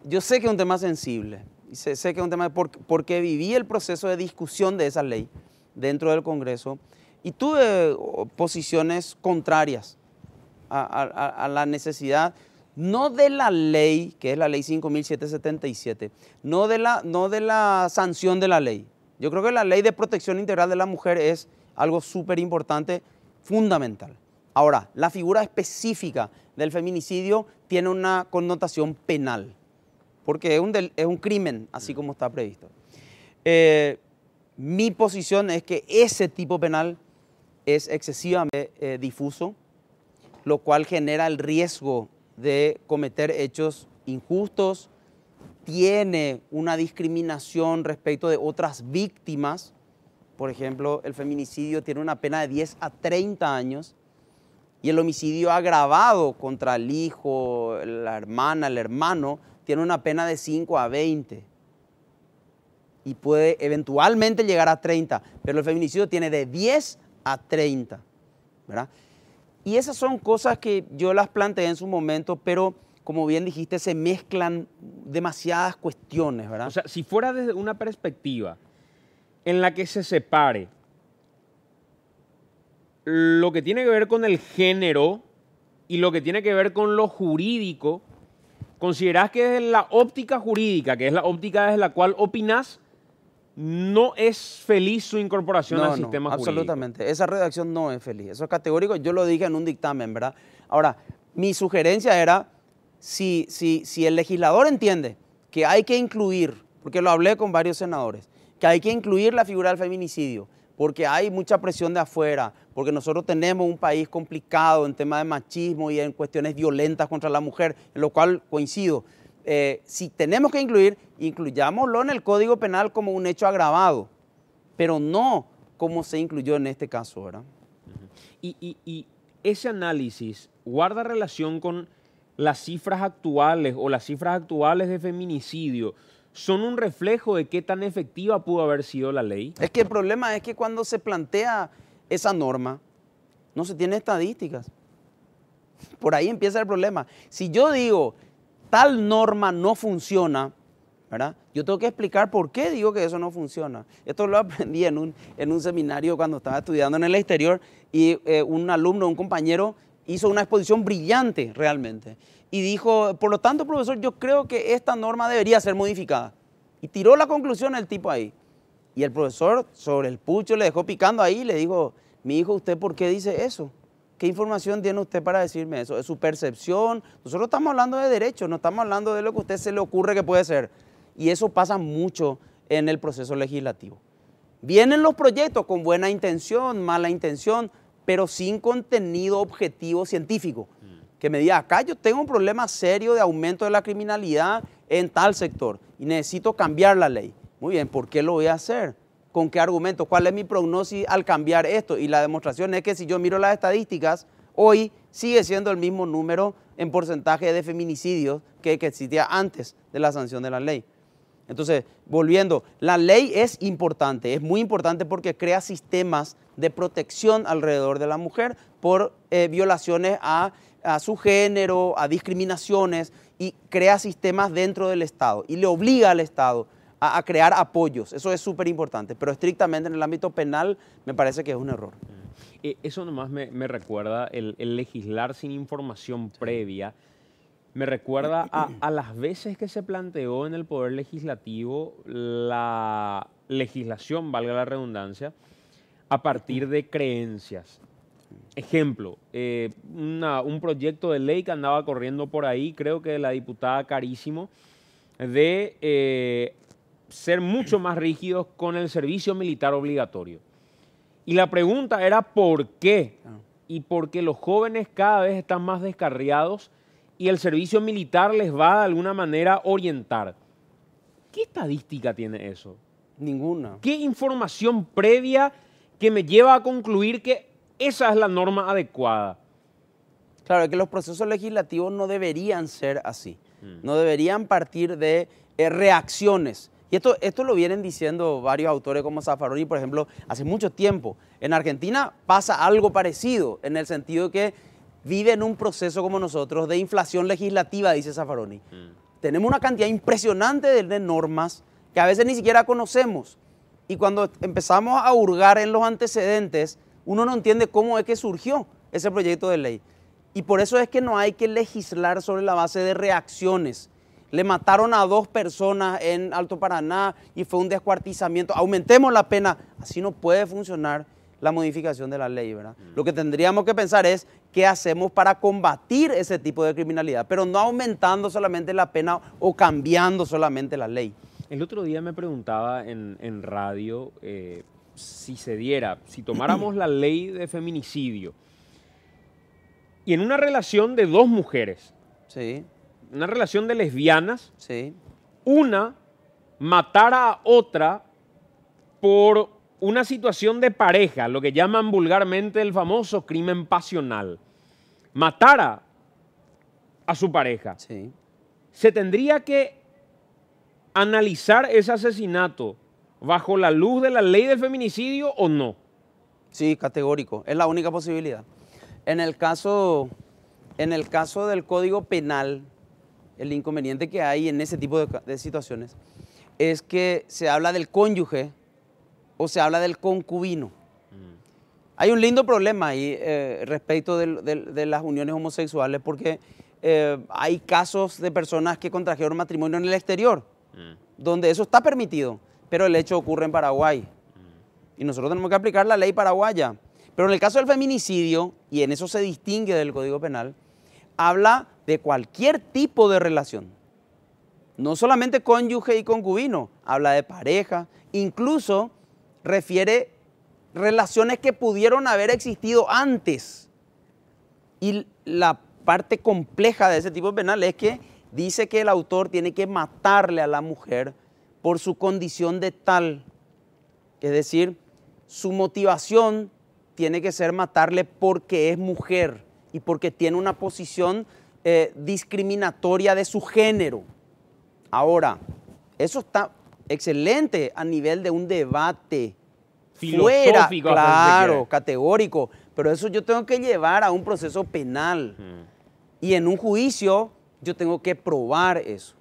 yo sé que es un tema sensible, y sé que es un tema porque viví el proceso de discusión de esa ley dentro del Congreso y tuve posiciones contrarias a la necesidad, no de la ley, que es la ley 5.777, no de la sanción de la ley. Yo creo que la ley de protección integral de la mujer es algo súper importante, fundamental. Ahora, la figura específica del feminicidio tiene una connotación penal, porque es un crimen, así como está previsto. Mi posición es que ese tipo penal es excesivamente difuso, lo cual genera el riesgo de cometer hechos injustos, tiene una discriminación respecto de otras víctimas, por ejemplo, el feminicidio tiene una pena de 10 a 30 años y el homicidio agravado contra el hijo, la hermana, el hermano, tiene una pena de 5 a 20 y puede eventualmente llegar a 30, pero el feminicidio tiene de 10 a 30, ¿verdad? Y esas son cosas que yo las planteé en su momento, pero como bien dijiste, se mezclan demasiadas cuestiones, ¿verdad? O sea, si fuera desde una perspectiva en la que se separe lo que tiene que ver con el género y lo que tiene que ver con lo jurídico, ¿considerás que desde la óptica jurídica, que es la óptica desde la cual opinás, no es feliz su incorporación al sistema jurídico? Absolutamente. Esa redacción no es feliz. Eso es categórico. Yo lo dije en un dictamen, ¿verdad? Ahora, mi sugerencia era, si el legislador entiende que hay que incluir, porque lo hablé con varios senadores, que hay que incluir la figura del feminicidio, porque hay mucha presión de afuera, porque nosotros tenemos un país complicado en temas de machismo y en cuestiones violentas contra la mujer, en lo cual coincido. Si tenemos que incluir, incluyámoslo en el Código Penal como un hecho agravado, pero no como se incluyó en este caso, ¿verdad? Y ese análisis guarda relación con las cifras actuales o las cifras actuales de feminicidio. ¿Son un reflejo de qué tan efectiva pudo haber sido la ley? Es que el problema es que cuando se plantea esa norma, no se tiene estadísticas. Por ahí empieza el problema. Si yo digo, tal norma no funciona, ¿verdad? Yo tengo que explicar por qué digo que eso no funciona. Esto lo aprendí en un seminario cuando estaba estudiando en el exterior y un alumno, un compañero, hizo una exposición brillante realmente. Y dijo, por lo tanto, profesor, yo creo que esta norma debería ser modificada. Y tiró la conclusión el tipo ahí. Y el profesor, sobre el pucho, le dejó picando ahí y le dijo, mi hijo, ¿usted por qué dice eso? ¿Qué información tiene usted para decirme eso? ¿Es su percepción? Nosotros estamos hablando de derechos, no estamos hablando de lo que a usted se le ocurre que puede ser. Y eso pasa mucho en el proceso legislativo. Vienen los proyectos con buena intención, mala intención, pero sin contenido objetivo científico. Que me diga, acá yo tengo un problema serio de aumento de la criminalidad en tal sector y necesito cambiar la ley. Muy bien, ¿por qué lo voy a hacer? ¿Con qué argumento? ¿Cuál es mi prognosis al cambiar esto? Y la demostración es que si yo miro las estadísticas, hoy sigue siendo el mismo número en porcentaje de feminicidios que existía antes de la sanción de la ley. Entonces, volviendo, la ley es importante, es muy importante porque crea sistemas de protección alrededor de la mujer por violaciones a su género, a discriminaciones, y crea sistemas dentro del Estado y le obliga al Estado a crear apoyos. Eso es súper importante, pero estrictamente en el ámbito penal me parece que es un error. Eso nomás me recuerda, el legislar sin información previa, me recuerda a las veces que se planteó en el Poder Legislativo la legislación, valga la redundancia, a partir de creencias. Ejemplo, un proyecto de ley que andaba corriendo por ahí, creo que de la diputada Carísimo, de ser mucho más rígidos con el servicio militar obligatorio. Y la pregunta era ¿por qué? Y porque los jóvenes cada vez están más descarriados y el servicio militar les va de alguna manera a orientar. ¿Qué estadística tiene eso? Ninguna. ¿Qué información previa que me lleva a concluir que esa es la norma adecuada? Claro, es que los procesos legislativos no deberían ser así. No deberían partir de reacciones. Y esto lo vienen diciendo varios autores como Zaffaroni, por ejemplo, hace mucho tiempo. En Argentina pasa algo parecido, en el sentido de que vive en un proceso como nosotros de inflación legislativa, dice Zaffaroni. Tenemos una cantidad impresionante de normas que a veces ni siquiera conocemos. Y cuando empezamos a hurgar en los antecedentes, uno no entiende cómo es que surgió ese proyecto de ley. Y por eso es que no hay que legislar sobre la base de reacciones. Le mataron a 2 personas en Alto Paraná y fue un descuartizamiento. Aumentemos la pena. Así no puede funcionar la modificación de la ley, ¿verdad? Lo que tendríamos que pensar es qué hacemos para combatir ese tipo de criminalidad, pero no aumentando solamente la pena o cambiando solamente la ley. El otro día me preguntaba en radio si se diera, si tomáramos la ley de feminicidio y en una relación de 2 mujeres, sí, una relación de lesbianas, sí, una matara a otra por una situación de pareja, lo que llaman vulgarmente el famoso crimen pasional, matara a su pareja, Sí. ¿se tendría que analizar ese asesinato bajo la luz de la ley del feminicidio o no? Sí, categórico. Es la única posibilidad. En el caso del Código Penal, el inconveniente que hay en ese tipo de situaciones es que se habla del cónyuge o se habla del concubino. Hay un lindo problema ahí respecto de las uniones homosexuales porque hay casos de personas que contrajeron matrimonio en el exterior, donde eso está permitido, pero el hecho ocurre en Paraguay. Y nosotros tenemos que aplicar la ley paraguaya. Pero en el caso del feminicidio, y en eso se distingue del Código Penal, habla de cualquier tipo de relación. No solamente cónyuge y concubino, habla de pareja, incluso refiere relaciones que pudieron haber existido antes. Y la parte compleja de ese tipo penal es que dice que el autor tiene que matarle a la mujer por su condición de tal. Es decir, su motivación tiene que ser matarle porque es mujer y porque tiene una posición discriminatoria de su género. Ahora, eso está excelente a nivel de un debate fuera, filosófico, claro, categórico, pero eso yo tengo que llevar a un proceso penal. Y en un juicio yo tengo que probar eso.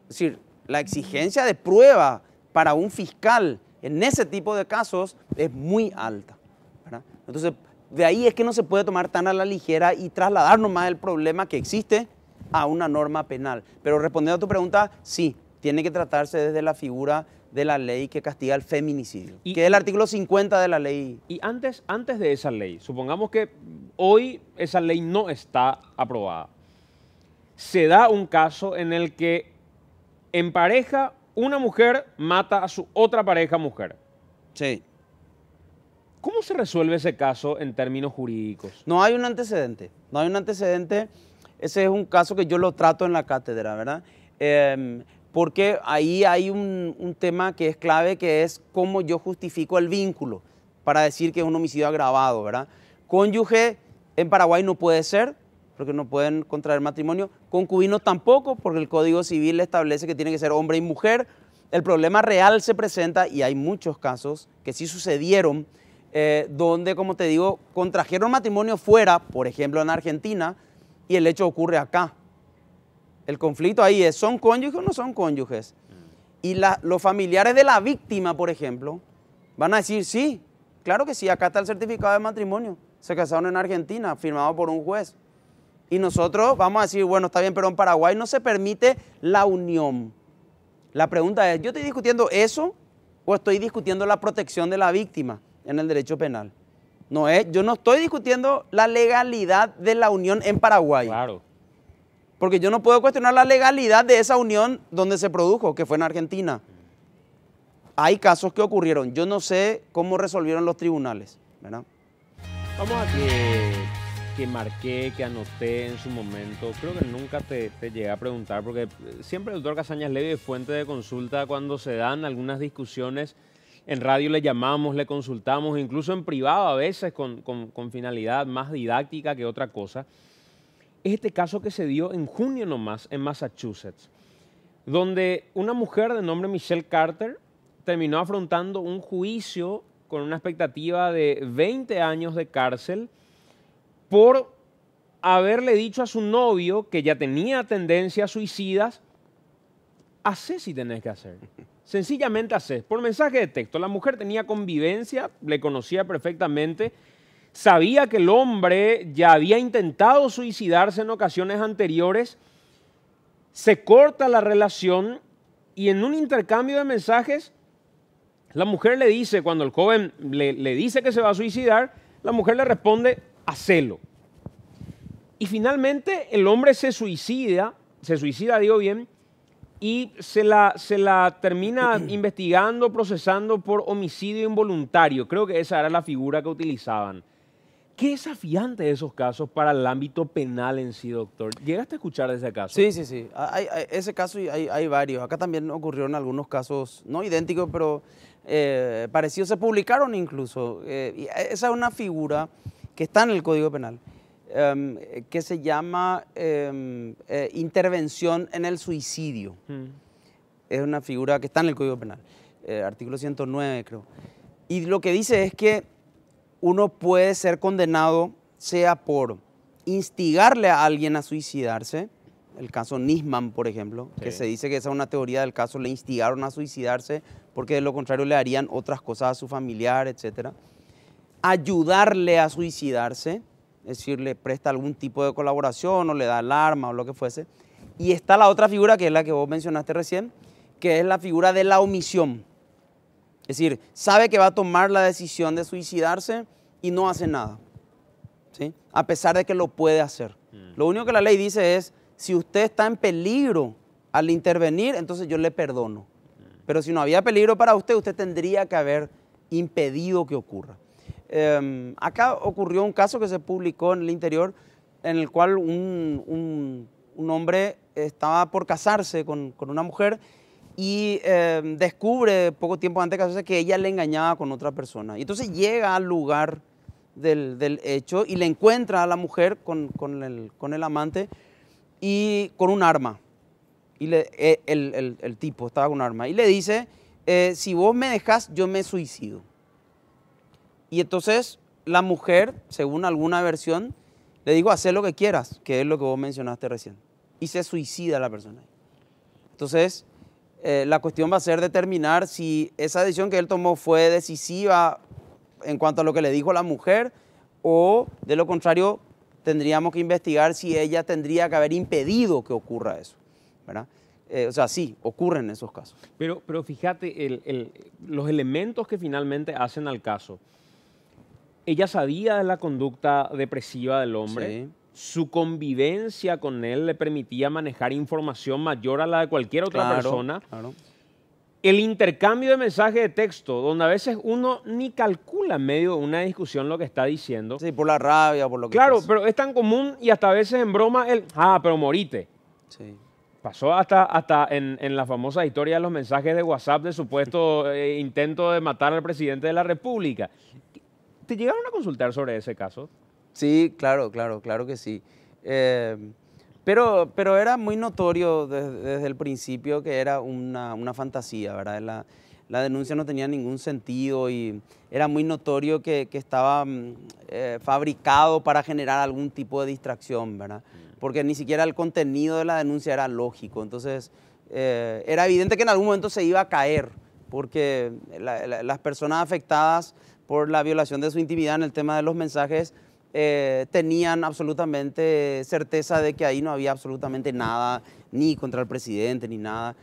Es decir, la exigencia de prueba para un fiscal en ese tipo de casos es muy alta, ¿verdad? Entonces, de ahí es que no se puede tomar tan a la ligera y trasladar nomás el problema que existe a una norma penal. Pero respondiendo a tu pregunta, sí, tiene que tratarse desde la figura de la ley que castiga el feminicidio, que es el artículo 50 de la ley. Y antes de esa ley, supongamos que hoy esa ley no está aprobada. Se da un caso en el que en pareja una mujer mata a su otra pareja mujer. Sí. ¿Cómo se resuelve ese caso en términos jurídicos? No hay un antecedente, no hay un antecedente. Ese es un caso que yo lo trato en la cátedra, ¿verdad? Porque ahí hay un tema que es clave, que es cómo yo justifico el vínculo para decir que es un homicidio agravado, ¿verdad? Cónyuge en Paraguay no puede ser, porque no pueden contraer matrimonio. Concubino tampoco, porque el Código Civil establece que tiene que ser hombre y mujer. El problema real se presenta, y hay muchos casos que sí sucedieron, donde, como te digo, contrajeron matrimonio fuera, por ejemplo en Argentina, y el hecho ocurre acá. El conflicto ahí es, ¿son cónyuges o no son cónyuges? Y los familiares de la víctima, por ejemplo, van a decir, sí, claro que sí, acá está el certificado de matrimonio. Se casaron en Argentina, firmado por un juez. Y nosotros vamos a decir, bueno, está bien, pero en Paraguay no se permite la unión. La pregunta es, ¿yo estoy discutiendo eso o estoy discutiendo la protección de la víctima en el derecho penal? No es, yo no estoy discutiendo la legalidad de la unión en Paraguay. Claro. Porque yo no puedo cuestionar la legalidad de esa unión donde se produjo, que fue en Argentina. Hay casos que ocurrieron. Yo no sé cómo resolvieron los tribunales, ¿verdad? Vamos a que marqué, que anoté en su momento. Creo que nunca te llegué a preguntar, porque siempre el doctor Casañas Levy es fuente de consulta cuando se dan algunas discusiones. En radio le llamamos, le consultamos, incluso en privado a veces con finalidad más didáctica que otra cosa. Es este caso que se dio en junio nomás en Massachusetts, donde una mujer de nombre Michelle Carter terminó afrontando un juicio con una expectativa de 20 años de cárcel por haberle dicho a su novio, que ya tenía tendencias suicidas, hacé si tenés que hacer. Sencillamente hacé. Por mensaje de texto. La mujer tenía convivencia, le conocía perfectamente, sabía que el hombre ya había intentado suicidarse en ocasiones anteriores, se corta la relación y en un intercambio de mensajes, la mujer le dice, cuando el joven le dice que se va a suicidar, la mujer le responde, hacelo. Y finalmente el hombre se suicida, digo bien, y se la termina investigando, procesando por homicidio involuntario. Creo que esa era la figura que utilizaban. Qué desafiante esos casos para el ámbito penal en sí, doctor. ¿Llegaste a escuchar de ese caso? Sí, sí, sí. Ese caso y hay varios. Acá también ocurrieron algunos casos, no idénticos, pero parecidos. Se publicaron incluso. Y esa es una figura que está en el Código Penal, que se llama intervención en el suicidio. Es una figura que está en el Código Penal, artículo 109 creo. Y lo que dice es que uno puede ser condenado sea por instigarle a alguien a suicidarse, el caso Nisman, por ejemplo, sí, que se dice que esa es una teoría del caso, le instigaron a suicidarse porque de lo contrario le harían otras cosas a su familiar, etc. Ayudarle a suicidarse, es decir, le presta algún tipo de colaboración o le da el arma o lo que fuese. Y está la otra figura, que es la que vos mencionaste recién, que es la figura de la omisión. Es decir, sabe que va a tomar la decisión de suicidarse y no hace nada, ¿sí? A pesar de que lo puede hacer. Lo único que la ley dice es, si usted está en peligro al intervenir, entonces yo le perdono. Pero si no había peligro para usted, usted tendría que haber impedido que ocurra. Acá ocurrió un caso que se publicó en el interior, en el cual un hombre estaba por casarse con una mujer y descubre poco tiempo antes de casarse que ella le engañaba con otra persona. Y entonces llega al lugar del hecho y le encuentra a la mujer con el amante y con un arma. Y el tipo estaba con un arma. Y le dice, si vos me dejás, yo me suicido. Y entonces la mujer, según alguna versión, le dijo, haz lo que quieras, que es lo que vos mencionaste recién. Y se suicida la persona. Entonces, la cuestión va a ser determinar si esa decisión que él tomó fue decisiva en cuanto a lo que le dijo la mujer, o de lo contrario tendríamos que investigar si ella tendría que haber impedido que ocurra eso, ¿verdad? O sea, sí, ocurren esos casos. Pero fíjate, los elementos que finalmente hacen al caso. Ella sabía de la conducta depresiva del hombre. Sí. Su convivencia con él le permitía manejar información mayor a la de cualquier otra persona. Claro. El intercambio de mensajes de texto, donde a veces uno ni calcula en medio de una discusión lo que está diciendo. Sí, por la rabia, por lo que claro, pero es tan común y hasta a veces en broma pero morite. Sí. Pasó hasta en la famosa historia de los mensajes de WhatsApp de supuesto intento de matar al presidente de la República. ¿Te llegaron a consultar sobre ese caso? Sí, claro que sí. Pero era muy notorio desde el principio que era una fantasía, ¿verdad? La denuncia no tenía ningún sentido y era muy notorio que estaba fabricado para generar algún tipo de distracción, ¿verdad? Porque ni siquiera el contenido de la denuncia era lógico. Entonces, era evidente que en algún momento se iba a caer, porque las personas afectadas por la violación de su intimidad en el tema de los mensajes tenían absolutamente certeza de que ahí no había absolutamente nada, ni contra el presidente, ni nada.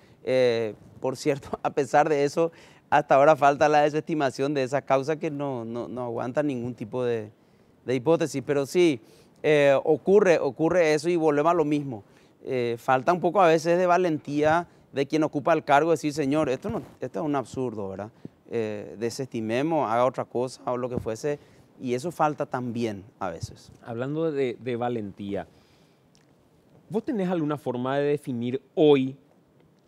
Por cierto, a pesar de eso, hasta ahora falta la desestimación de esa causa que no aguanta ningún tipo de hipótesis. Pero sí, ocurre eso y volvemos a lo mismo. Falta un poco a veces de valentía de quien ocupa el cargo, decir, señor, esto es un absurdo, ¿verdad? Desestimemos, haga otra cosa o lo que fuese. Y eso falta también a veces. Hablando de valentía, ¿vos tenés alguna forma de definir hoy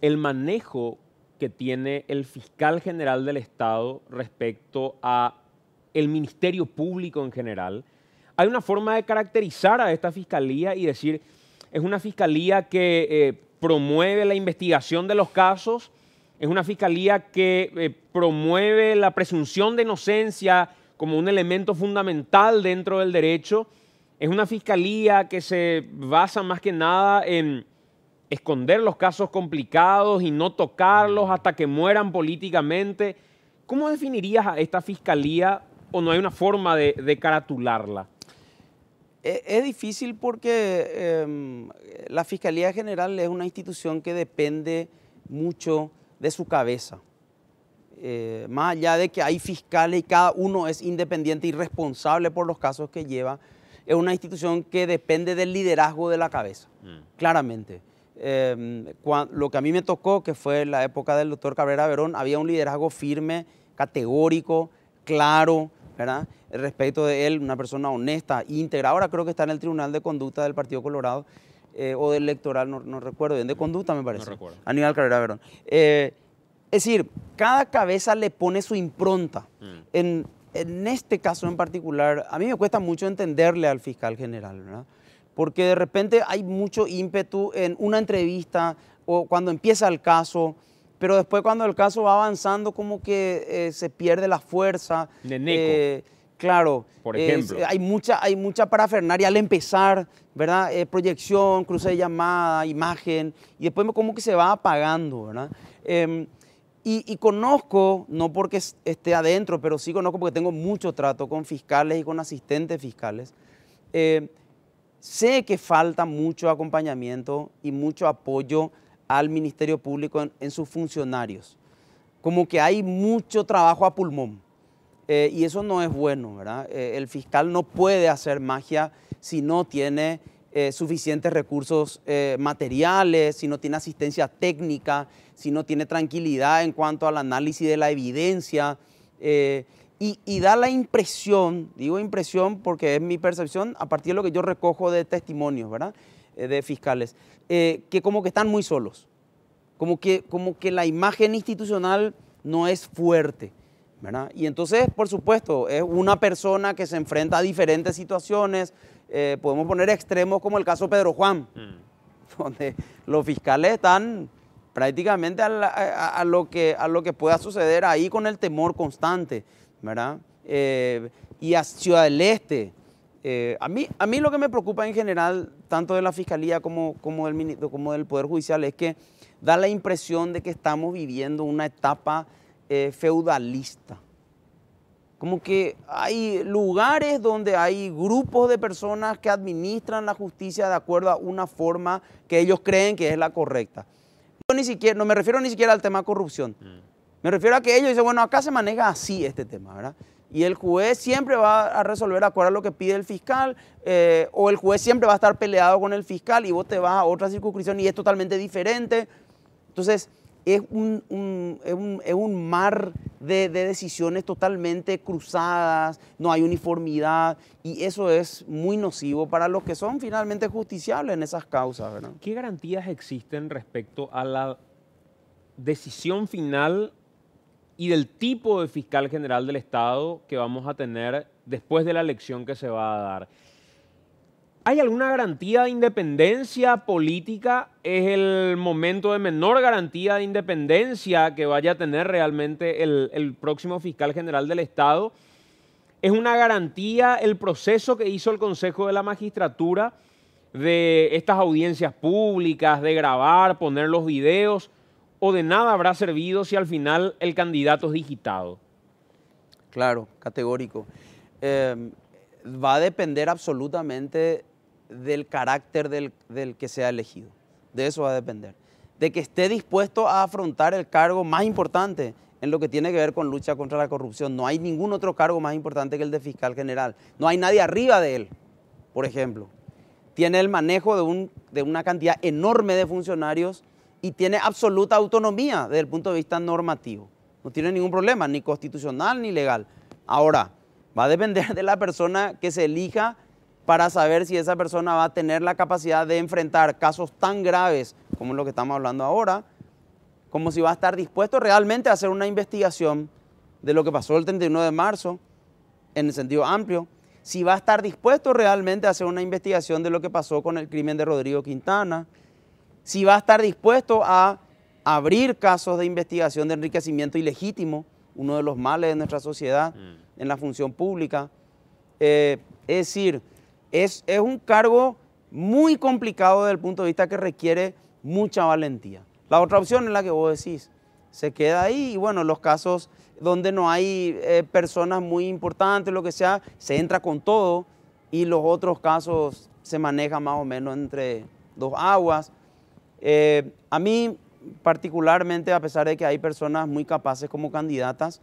el manejo que tiene el fiscal general del Estado respecto a el Ministerio Público en general? ¿Hay una forma de caracterizar a esta fiscalía y decir, es una fiscalía que promueve la investigación de los casos, es una fiscalía que promueve la presunción de inocencia como un elemento fundamental dentro del derecho, es una fiscalía que se basa más que nada en esconder los casos complicados y no tocarlos hasta que mueran políticamente? ¿Cómo definirías a esta fiscalía o no hay una forma de caratularla? Es difícil porque la Fiscalía General es una institución que depende mucho de su cabeza. Más allá de que hay fiscales y cada uno es independiente y responsable por los casos que lleva, es una institución que depende del liderazgo de la cabeza, claramente. Lo que a mí me tocó, que fue la época del doctor Cabrera Verón, había un liderazgo firme, categórico, claro, ¿verdad? Respecto de él, una persona honesta, íntegra. Ahora creo que está en el Tribunal de Conducta del Partido Colorado, o del electoral, no recuerdo bien, de conducta me parece. No recuerdo. Aníbal Carrera, perdón. Es decir, cada cabeza le pone su impronta. En este caso en particular, a mí me cuesta mucho entenderle al fiscal general, ¿verdad? Porque de repente hay mucho ímpetu en una entrevista o cuando empieza el caso, pero después cuando el caso va avanzando como que se pierde la fuerza. Neneco. Claro. Por ejemplo. Hay mucha parafernaria al empezar, ¿verdad? Proyección, cruce de llamada, imagen, y después como que se va apagando, ¿verdad? Y conozco, no porque esté adentro, pero sí conozco porque tengo mucho trato con fiscales y con asistentes fiscales. Sé que falta mucho acompañamiento y mucho apoyo al Ministerio Público en sus funcionarios. Como que hay mucho trabajo a pulmón. Y eso no es bueno, ¿verdad? El fiscal no puede hacer magia si no tiene suficientes recursos materiales, si no tiene asistencia técnica, si no tiene tranquilidad en cuanto al análisis de la evidencia. Y da la impresión, digo impresión porque es mi percepción a partir de lo que yo recojo de testimonios, ¿verdad? De fiscales, que como que están muy solos, como que la imagen institucional no es fuerte, ¿verdad? Y entonces, por supuesto, es una persona que se enfrenta a diferentes situaciones. Podemos poner extremos como el caso Pedro Juan, donde los fiscales están prácticamente a lo que pueda suceder ahí con el temor constante, ¿verdad? Y a Ciudad del Este. A mí lo que me preocupa en general, tanto de la Fiscalía como del Poder Judicial, es que da la impresión de que estamos viviendo una etapa feudalista. Como que hay lugares donde hay grupos de personas que administran la justicia de acuerdo a una forma que ellos creen que es la correcta. No me refiero ni siquiera al tema corrupción. Me refiero a que ellos dicen, bueno, acá se maneja así este tema, ¿verdad? Y el juez siempre va a resolver de acuerdo a lo que pide el fiscal, o el juez siempre va a estar peleado con el fiscal y vos te vas a otra circunscripción y es totalmente diferente. Entonces, es un mar de decisiones totalmente cruzadas, no hay uniformidad, y eso es muy nocivo para los que son finalmente justiciables en esas causas, ¿verdad? ¿Qué garantías existen respecto a la decisión final y del tipo de fiscal general del Estado que vamos a tener después de la elección que se va a dar? ¿Hay alguna garantía de independencia política? ¿Es el momento de menor garantía de independencia que vaya a tener realmente el próximo fiscal general del Estado? ¿Es una garantía el proceso que hizo el Consejo de la Magistratura de estas audiencias públicas, de grabar, poner los videos? ¿O de nada habrá servido si al final el candidato es digitado? Claro, categórico. Va a depender absolutamente del carácter del que sea elegido. De eso va a depender. De que esté dispuesto a afrontar el cargo más importante en lo que tiene que ver con lucha contra la corrupción. No hay ningún otro cargo más importante que el de fiscal general. No hay nadie arriba de él, por ejemplo. Tiene el manejo de una cantidad enorme de funcionarios y tiene absoluta autonomía desde el punto de vista normativo. No tiene ningún problema, ni constitucional ni legal. Ahora, va a depender de la persona que se elija para saber si esa persona va a tener la capacidad de enfrentar casos tan graves como lo que estamos hablando ahora, como si va a estar dispuesto realmente a hacer una investigación de lo que pasó el 31 de marzo, en el sentido amplio, si va a estar dispuesto realmente a hacer una investigación de lo que pasó con el crimen de Rodrigo Quintana, si va a estar dispuesto a abrir casos de investigación de enriquecimiento ilegítimo, uno de los males de nuestra sociedad en la función pública. Es decir, es un cargo muy complicado desde el punto de vista que requiere mucha valentía. La otra opción es la que vos decís, se queda ahí y bueno, los casos donde no hay personas muy importantes, lo que sea, se entra con todo y los otros casos se manejan más o menos entre dos aguas. A mí particularmente, a pesar de que hay personas muy capaces como candidatas,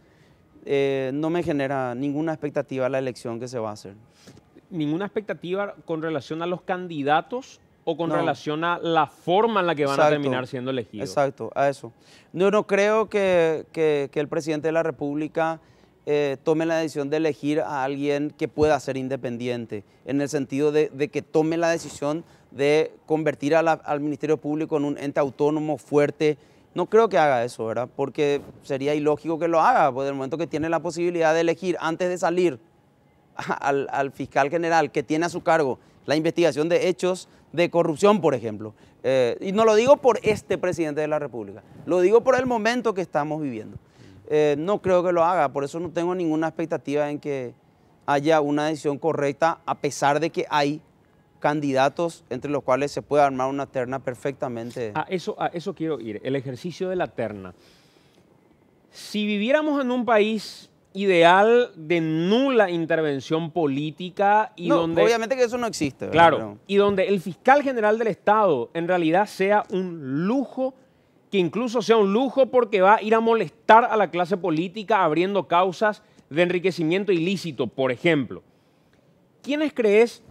no me genera ninguna expectativa la elección que se va a hacer. ¿Ninguna expectativa con relación a los candidatos o con relación a la forma en la que van a terminar siendo elegidos? Exacto, a eso. Yo no creo que el presidente de la República tome la decisión de elegir a alguien que pueda ser independiente, en el sentido de que tome la decisión de convertir al Ministerio Público en un ente autónomo fuerte. No creo que haga eso, ¿verdad? Porque sería ilógico que lo haga, porque en el momento que tiene la posibilidad de elegir antes de salir al fiscal general que tiene a su cargo la investigación de hechos de corrupción, por ejemplo. Y no lo digo por este presidente de la República, lo digo por el momento que estamos viviendo. No creo que lo haga, por eso no tengo ninguna expectativa en que haya una decisión correcta, a pesar de que hay candidatos entre los cuales se puede armar una terna perfectamente. A eso quiero ir, el ejercicio de la terna. Si viviéramos en un país ideal de nula intervención política y no, donde... obviamente que eso no existe, ¿verdad? Claro, Pero... y donde el fiscal general del Estado en realidad sea un lujo, que incluso sea un lujo porque va a ir a molestar a la clase política abriendo causas de enriquecimiento ilícito, por ejemplo. ¿Quiénes crees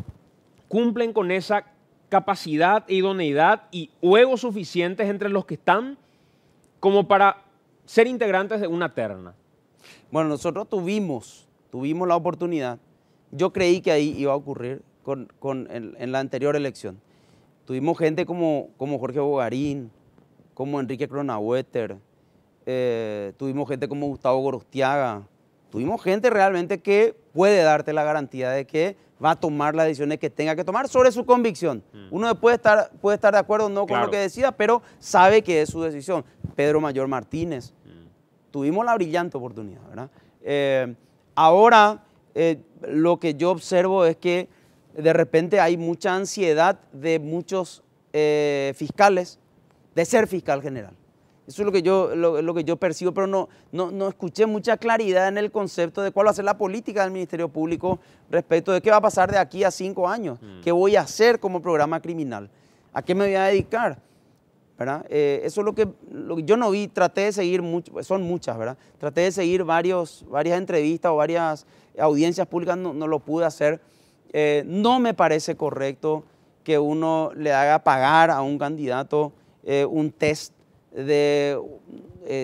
cumplen con esa capacidad e idoneidad y huevos suficientes entre los que están como para ser integrantes de una terna? Bueno, nosotros tuvimos la oportunidad. Yo creí que ahí iba a ocurrir en la anterior elección. Tuvimos gente como Jorge Bogarín, como Enrique Cronaueter, tuvimos gente como Gustavo Gorostiaga, tuvimos gente realmente que puede darte la garantía de que va a tomar las decisiones que tenga que tomar sobre su convicción. Uno puede estar de acuerdo o no con lo que decida, pero sabe que es su decisión. Pedro Mayor Martínez. Tuvimos la brillante oportunidad, ¿verdad? Ahora, lo que yo observo es que de repente hay mucha ansiedad de muchos fiscales de ser fiscal general. Eso es lo que yo percibo, pero no escuché mucha claridad en el concepto de cuál va a ser la política del Ministerio Público respecto de qué va a pasar de aquí a 5 años, qué voy a hacer como programa criminal, a qué me voy a dedicar, ¿verdad? Eso es lo que yo no vi, traté de seguir, son muchas, ¿verdad? Traté de seguir varias entrevistas o varias audiencias públicas, no lo pude hacer. No me parece correcto que uno le haga pagar a un candidato un test de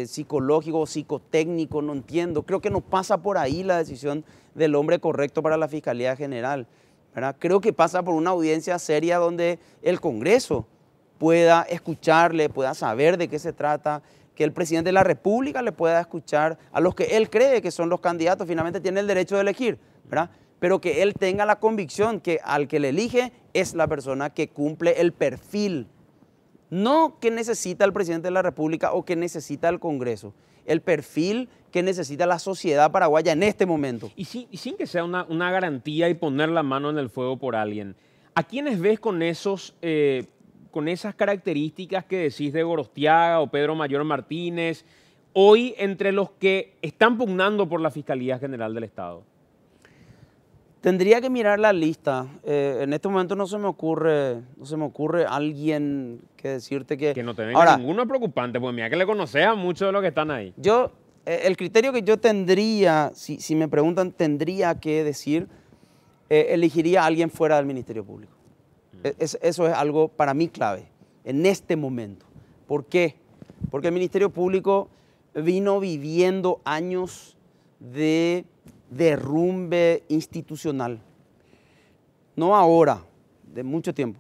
psicológico o psicotécnico, no entiendo. Creo que no pasa por ahí la decisión del hombre correcto para la Fiscalía General, ¿verdad? Creo que pasa por una audiencia seria donde el Congreso pueda escucharle, pueda saber de qué se trata, que el presidente de la República le pueda escuchar a los que él cree que son los candidatos, finalmente tiene el derecho de elegir, ¿verdad? Pero que él tenga la convicción que al que le elige es la persona que cumple el perfil, no que necesita el presidente de la República o que necesita el Congreso, el perfil que necesita la sociedad paraguaya en este momento. Y sin que sea una garantía y poner la mano en el fuego por alguien, ¿a quiénes ves con esas características que decís de Gorostiaga o Pedro Mayor Martínez, hoy entre los que están pugnando por la Fiscalía General del Estado? Tendría que mirar la lista. En este momento no se me ocurre alguien que decirte que... Que no te venga ninguno preocupante, pues mira que le conoces a muchos de los que están ahí. El criterio que yo tendría, si me preguntan, tendría que decir, elegiría a alguien fuera del Ministerio Público. Eso es algo para mí clave, en este momento. ¿Por qué? Porque el Ministerio Público vino viviendo años de derrumbe institucional. No ahora, de mucho tiempo.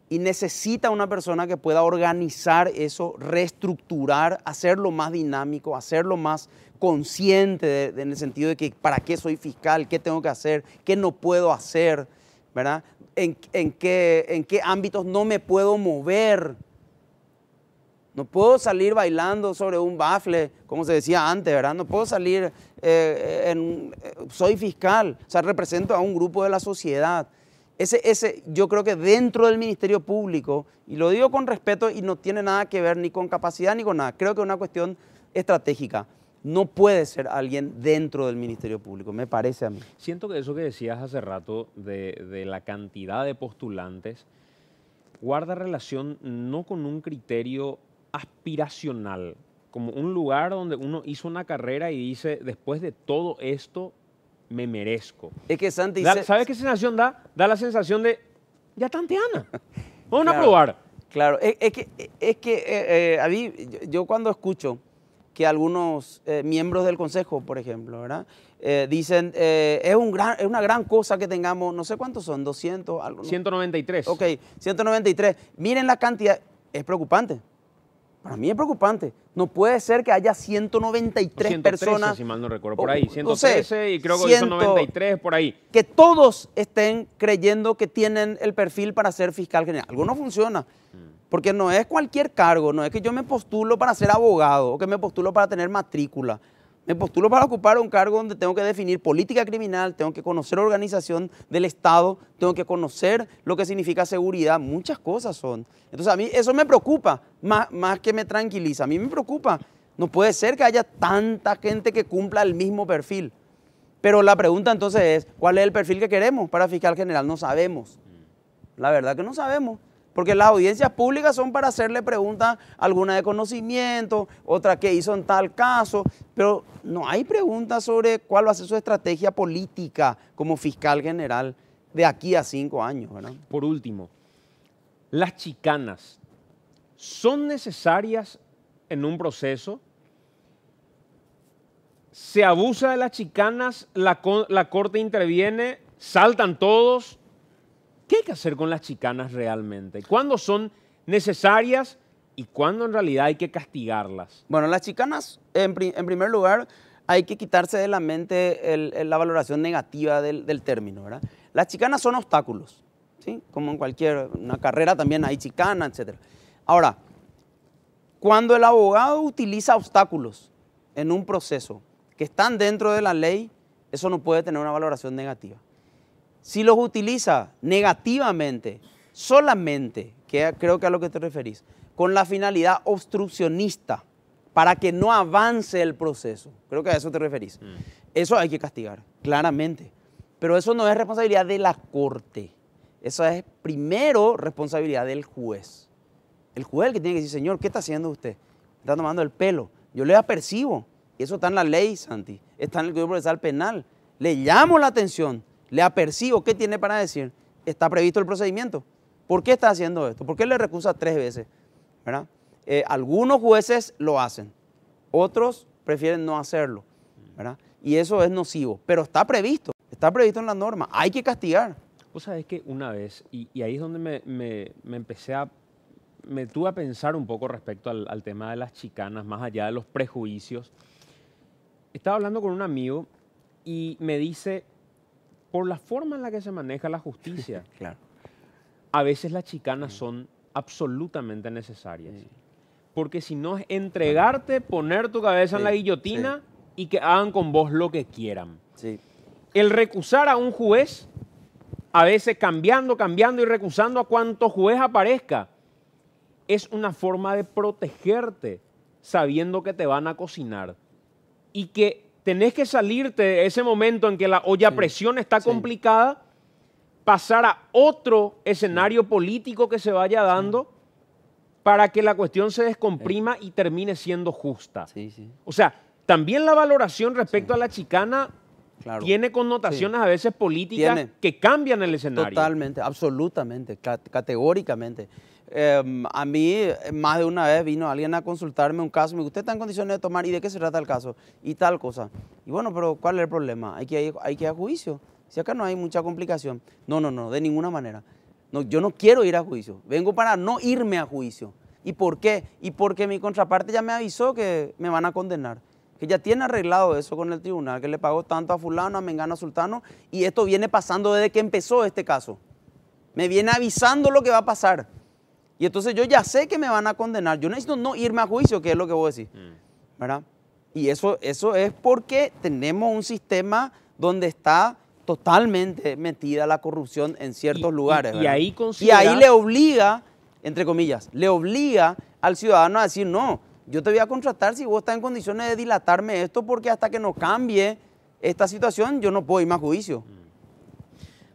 Y necesita una persona que pueda organizar eso, reestructurar, hacerlo más dinámico, hacerlo más consciente en el sentido de que para qué soy fiscal, qué tengo que hacer, qué no puedo hacer, ¿verdad? En qué ámbitos no me puedo mover. No puedo salir bailando sobre un bafle, como se decía antes, ¿verdad? No puedo salir, soy fiscal, o sea, represento a un grupo de la sociedad. Yo creo que dentro del Ministerio Público, y lo digo con respeto y no tiene nada que ver ni con capacidad ni con nada, creo que es una cuestión estratégica. No puede ser alguien dentro del Ministerio Público, me parece a mí. Siento que eso que decías hace rato de la cantidad de postulantes guarda relación no con un criterio aspiracional, como un lugar donde uno hizo una carrera y dice, después de todo esto, me merezco. Es que Santi ¿Sabes qué sensación da? Da la sensación de, ya tanteana, vamos a probar. Claro, es que a mí, yo cuando escucho que algunos miembros del Consejo, por ejemplo, ¿verdad? Dicen, es una gran cosa que tengamos, no sé cuántos son, 200, algo. 193. Ok, 193. Miren la cantidad, es preocupante. Para mí es preocupante. No puede ser que haya 193 113, personas. si mal no recuerdo, por ahí. 113 no sé, y creo que 193 por ahí. Que todos estén creyendo que tienen el perfil para ser fiscal general. Algo no funciona. Porque no es cualquier cargo, no es que yo me postulo para ser abogado o que me postulo para tener matrícula. Me postulo para ocupar un cargo donde tengo que definir política criminal, tengo que conocer organización del Estado, tengo que conocer lo que significa seguridad, muchas cosas son. Entonces a mí eso me preocupa, más que me tranquiliza, a mí me preocupa. No puede ser que haya tanta gente que cumpla el mismo perfil. Pero la pregunta entonces es, ¿cuál es el perfil que queremos para fiscal general? No sabemos. La verdad que no sabemos. Porque las audiencias públicas son para hacerle preguntas, alguna de conocimiento, otra que hizo en tal caso, pero no hay preguntas sobre cuál va a ser su estrategia política como fiscal general de aquí a 5 años, ¿verdad? Por último, las chicanas, ¿son necesarias en un proceso? ¿Se abusa de las chicanas? ¿La Corte interviene? ¿Saltan todos? ¿Qué hay que hacer con las chicanas realmente? ¿Cuándo son necesarias y cuándo en realidad hay que castigarlas? Bueno, las chicanas, en primer lugar, hay que quitarse de la mente la valoración negativa del término, ¿verdad? Las chicanas son obstáculos, ¿sí? Como en una carrera también hay chicanas, etc. Ahora, cuando el abogado utiliza obstáculos en un proceso que están dentro de la ley, eso no puede tener una valoración negativa. Si los utiliza negativamente, solamente, que creo que a lo que te referís, con la finalidad obstruccionista, para que no avance el proceso, creo que a eso te referís, eso hay que castigar, claramente. Pero eso no es responsabilidad de la Corte, eso es primero responsabilidad del juez. El juez es el que tiene que decir, señor, ¿qué está haciendo usted? Está tomando el pelo, yo le apercibo, y eso está en la ley, Santi, está en el Código Procesal Penal, le llamo la atención, le apercibo, ¿qué tiene para decir? Está previsto el procedimiento. ¿Por qué está haciendo esto? ¿Por qué le recusa 3 veces? ¿Verdad? Algunos jueces lo hacen, otros prefieren no hacerlo, ¿verdad? Y eso es nocivo, pero está previsto en la norma, hay que castigar. Vos sabés que una vez, y ahí es donde me tuve a pensar un poco respecto al tema de las chicanas, más allá de los prejuicios. Estaba hablando con un amigo y me dice, por la forma en la que se maneja la justicia, Claro. a veces las chicanas son absolutamente necesarias. Sí. Porque si no es entregarte, poner tu cabeza en la guillotina y que hagan con vos lo que quieran. Sí. El recusar a un juez, a veces cambiando y recusando a cuanto juez aparezca, es una forma de protegerte sabiendo que te van a cocinar y que tenés que salirte de ese momento en que la olla a presión está complicada, pasar a otro escenario político que se vaya dando para que la cuestión se descomprima y termine siendo justa. Sí, sí. O sea, también la valoración respecto a la chicana tiene connotaciones a veces políticas que cambian el escenario. Totalmente, absolutamente, categóricamente. A mí más de una vez vino alguien a consultarme un caso, me dijo, ¿usted está en condiciones de tomar? ¿Y de qué se trata el caso? Y tal cosa. Y bueno, pero ¿cuál es el problema? Hay que ir a juicio. Si acá no hay mucha complicación. No, de ninguna manera. No, yo no quiero ir a juicio. Vengo para no irme a juicio. ¿Y por qué? Y porque mi contraparte ya me avisó que me van a condenar. Que ya tiene arreglado eso con el tribunal, que le pagó tanto a fulano, a mengano, a sultano, y esto viene pasando desde que empezó este caso. Me viene avisando lo que va a pasar. Y entonces yo ya sé que me van a condenar. Yo necesito no irme a juicio, que es lo que vos decís. ¿Verdad? Y eso es porque tenemos un sistema donde está totalmente metida la corrupción en ciertos lugares. Y ahí le obliga, entre comillas, le obliga al ciudadano a decir, no, yo te voy a contratar si vos estás en condiciones de dilatarme esto porque hasta que no cambie esta situación yo no puedo irme a juicio.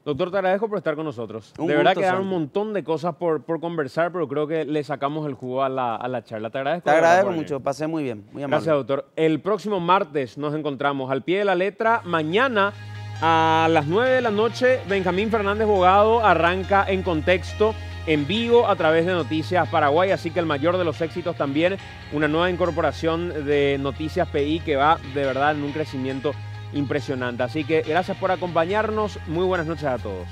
Doctor, te agradezco por estar con nosotros. Un de verdad gusto, quedaron un Santi. montón de cosas por conversar, pero creo que le sacamos el jugo a la charla. Te agradezco. Te agradezco mucho, pasé muy bien, muy amable. Gracias, doctor. El próximo martes nos encontramos al pie de la letra. Mañana a las 9 de la noche, Benjamín Fernández Bogado arranca En Contexto en vivo a través de Noticias Paraguay, así que el mayor de los éxitos también, una nueva incorporación de Noticias PI que va de verdad en un crecimiento impresionante. Así que gracias por acompañarnos, muy buenas noches a todos.